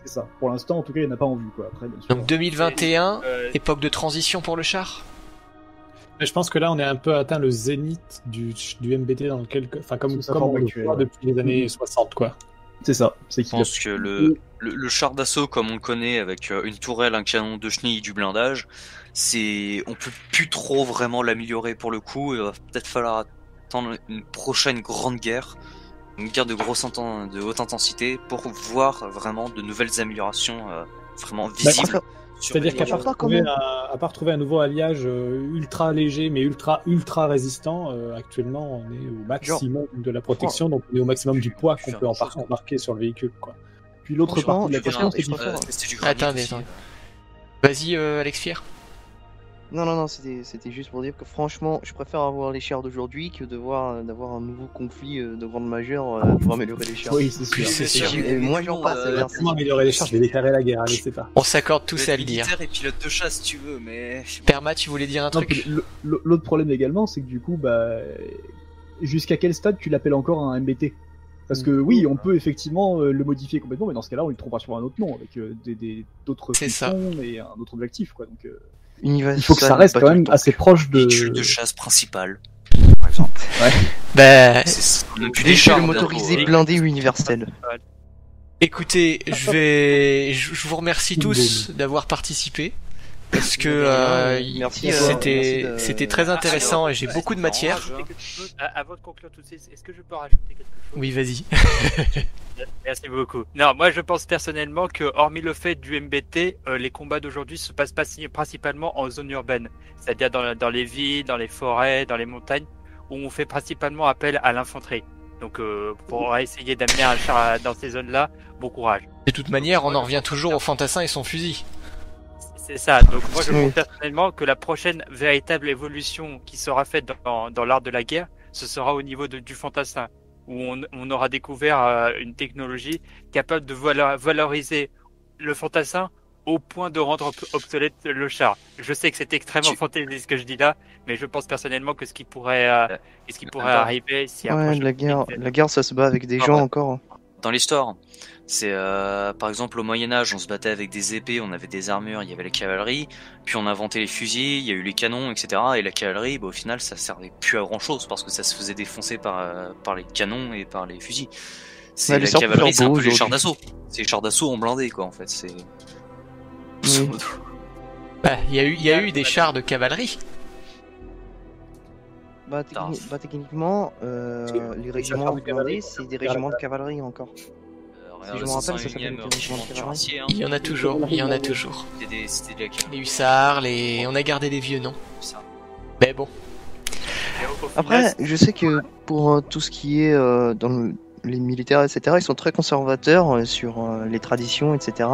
c'est ça. Pour l'instant, en tout cas, il n'y en a pas en vue, quoi. Après, bien sûr. Donc 2021, euh, époque de transition pour le char. Mais je pense que là, on est un peu atteint le zénith du MBT dans lequel, enfin, comme Sous sa on forme le actuelle, voit ouais. depuis les années 60, quoi. C'est ça. C'est Je qu'il a... pense que le char d'assaut comme on le connaît avec une tourelle, un canon de chenilles, du blindage, on peut plus trop vraiment l'améliorer pour le coup. Il va peut-être falloir attendre une prochaine grande guerre, une guerre de haute intensité pour voir vraiment de nouvelles améliorations vraiment visibles. Enfin, sur C'est-à-dire les qu'à voitures. part, à part trouver un nouveau alliage ultra léger mais ultra résistant, actuellement on est au maximum de la protection, donc on est au maximum du poids qu'on peut embarquer sur le véhicule, quoi. Puis l'autre Franchement, partie de la je question, préfère- c'est je qu'il préfère- faut... Tester du granit Attendez, aussi. attendez. Vas-y Alex Fier. Non, c'était juste pour dire que franchement, je préfère avoir les chars d'aujourd'hui que d'avoir un nouveau conflit de grande majeure pour améliorer les chars. Oui, c'est sûr. C'est sûr. Et moi j'en passe, merci. Comment améliorer les chars, je vais déclarer la guerre, allez, c'est pas. On s'accorde tous à le dire. Militaire et pilote de chasse, si tu veux, mais. Perma, tu voulais dire un Non, truc? puis l'autre problème également, c'est que du coup, jusqu'à quel stade tu l'appelles encore un MBT? Parce que oui, on peut effectivement le modifier complètement, mais dans ce cas-là, on lui trouvera sur un autre nom, avec d'autres C'est ça. fonctions et un autre objectif, quoi. Donc, Universal, il faut que ça reste pas quand tout même le temps. assez proche de... Véhicule de chasse principal, par exemple. Bah, Véhicule motorisé blindé universel. écoutez, je vous remercie tous d'avoir participé. Parce que Merci à toi. c'était très intéressant et j'ai beaucoup de matière. Avant de conclure tout de suite, est-ce que je peux rajouter quelque chose? Oui, vas-y. Merci beaucoup. Non, moi je pense personnellement que, hormis le fait du MBT, les combats d'aujourd'hui se passent principalement en zone urbaine, c'est-à-dire dans les villes, dans les forêts, dans les montagnes, où on fait principalement appel à l'infanterie. Donc, pour essayer d'amener un char dans ces zones-là, bon courage. De toute manière, on en revient toujours au fantassin et son fusil. C'est ça. Donc, moi je pense personnellement que la prochaine véritable évolution qui sera faite dans l'art de la guerre, ce sera au niveau du fantassin, où on aura découvert une technologie capable de valoriser le fantassin au point de rendre obsolète le char. Je sais que c'est extrêmement fantaisiste ce que je dis là, mais je pense personnellement que ce qui pourrait arriver si un Ouais, prochain la guerre, ça se bat avec des gens encore. Dans l'histoire, c'est par exemple au Moyen-Âge, on se battait avec des épées, on avait des armures, il y avait la cavalerie, puis on a inventé les fusils, il y a eu les canons, etc. Et la cavalerie, au final, ça servait plus à grand chose parce que ça se faisait défoncer par les canons et par les fusils. C'est la cavalerie, c'est un peu les chars d'assaut. C'est les chars d'assaut en blindé, quoi, en fait. C'est. Bah, il y a eu des chars de cavalerie. Techniquement, les régiments blindés, c'est des régiments de cavalerie encore. Si je me rappelle, ça s'appelle des régiments de cavalerie. Il y en a toujours, C'était les hussards, on a gardé les vieux noms. Mais bon. Après, je sais que pour tout ce qui est dans les militaires, etc., ils sont très conservateurs sur les traditions, etc.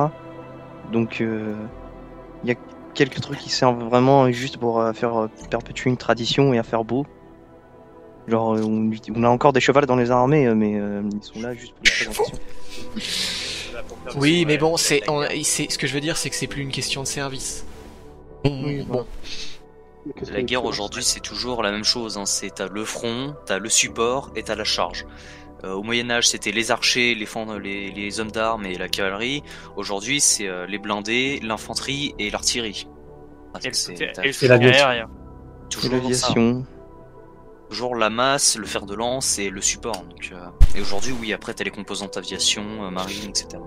Donc, il y a quelques trucs qui servent vraiment juste pour faire perpétuer une tradition et à faire beau. Genre, on a encore des chevals dans les armées, mais ils sont là juste pour la présentation. Oui, mais bon, ce que je veux dire, c'est que c'est plus une question de service. Bon. La guerre aujourd'hui, c'est toujours la même chose. Hein. T'as le front, t'as le support et t'as la charge. Au Moyen-Âge, c'était les archers, les hommes d'armes et la cavalerie. Aujourd'hui, c'est les blindés, l'infanterie et l'artillerie. Et l'aviation. Toujours l'aviation. Toujours la masse, le fer de lance et le support. Donc, et aujourd'hui, oui, après, t'as les composantes aviation, marine, etc.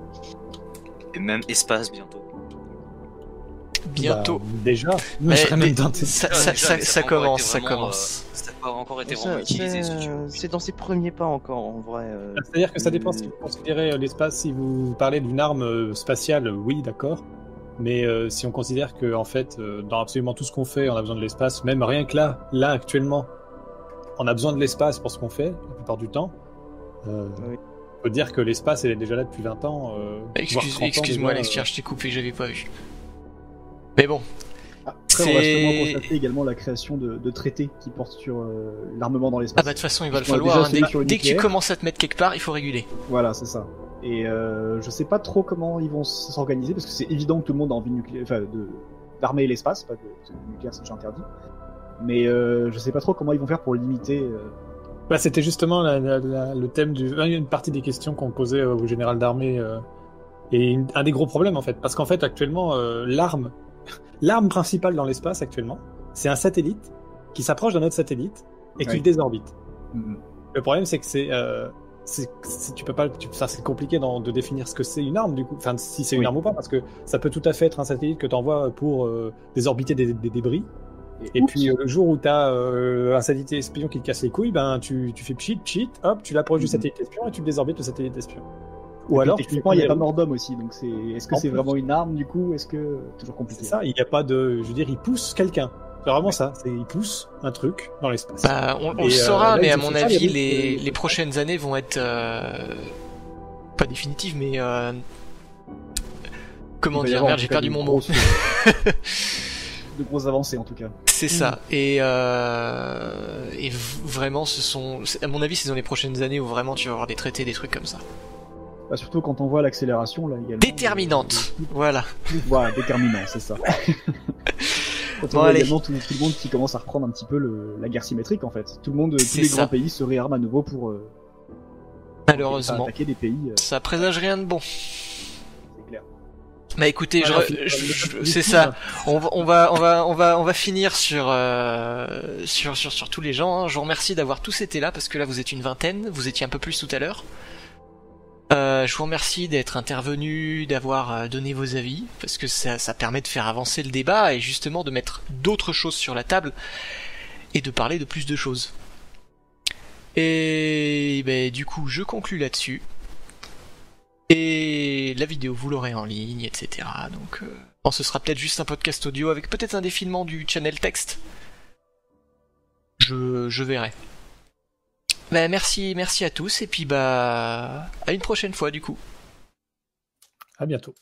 Et même espace bientôt. Bientôt. Déjà. Ça commence. Ça n'a pas encore été vraiment utilisé. C'est dans ses premiers pas encore, en vrai. C'est-à-dire que ça dépend si vous considérez l'espace, si vous parlez d'une arme spatiale, oui, d'accord. Mais si on considère que, en fait, dans absolument tout ce qu'on fait, on a besoin de l'espace, même rien que là, actuellement, on a besoin de l'espace pour ce qu'on fait, la plupart du temps. On peut dire que l'espace, elle est déjà là depuis 20 ans. Excuse-moi, Alex, je t'ai coupé, j'avais pas vu. Mais bon. Après, on va sûrement constater également la création de traités qui portent sur l'armement dans l'espace. Ah bah de toute façon, il va le falloir. Dès que tu commences à te mettre quelque part, il faut réguler. Voilà, c'est ça. Et je sais pas trop comment ils vont s'organiser, parce que c'est évident que tout le monde a envie d'armer l'espace, pas de nucléaire, c'est déjà interdit. Mais je sais pas trop comment ils vont faire pour limiter. Bah, c'était justement le thème une partie des questions qu'on posait au général d'armée et un des gros problèmes en fait, parce qu'en fait actuellement l'arme principale dans l'espace actuellement, c'est un satellite qui s'approche d'un autre satellite et qui le désorbite. Le problème c'est que tu peux pas, c'est compliqué de définir ce que c'est une arme du coup, enfin si c'est une arme ou pas, parce que ça peut tout à fait être un satellite que t'envoies pour désorbiter des débris. Et puis le jour où t'as un satellite espion qui te casse les couilles, ben tu fais pchit, hop, tu l'approches du satellite espion et tu désorbites le satellite espion. Ou alors techniquement il n'y a pas mort d'homme aussi, donc est-ce que c'est vraiment une arme du coup, est-ce que toujours compliqué. C'est ça, il n'y a pas de, je veux dire, il pousse quelqu'un. C'est vraiment ça, il pousse un truc dans l'espace. Bah, on le saura, mais à mon avis les prochaines années vont être pas définitives, mais comment dire, merde, j'ai perdu mon mot. de grosses avancées en tout cas. C'est ça. Et vraiment, à mon avis, c'est dans les prochaines années où vraiment tu vas avoir des traités, des trucs comme ça. Bah, surtout quand on voit l'accélération là également. Déterminante. Voilà. Voilà, déterminant, c'est ça. Quand on Bon, voit allez. également tout le monde qui commence à reprendre un petit peu la guerre symétrique en fait. Tous C'est les ça. grands pays se réarment à nouveau pour Malheureusement, attaquer des pays. ça présage rien de bon. C'est clair. Bah écoutez, Voilà, c'est ça. On va finir sur tous les gens. Hein. Je vous remercie d'avoir tous été là parce que là vous êtes une vingtaine. Vous étiez un peu plus tout à l'heure. Je vous remercie d'être intervenu, d'avoir donné vos avis parce que ça permet de faire avancer le débat et justement de mettre d'autres choses sur la table et de parler de plus de choses. Et ben du coup, je conclus là-dessus. Et la vidéo, vous l'aurez en ligne, etc. Donc, bon, ce sera peut-être juste un podcast audio avec peut-être un défilement du channel texte. Je verrai. Bah, merci à tous, et puis bah, à une prochaine fois du coup. À bientôt.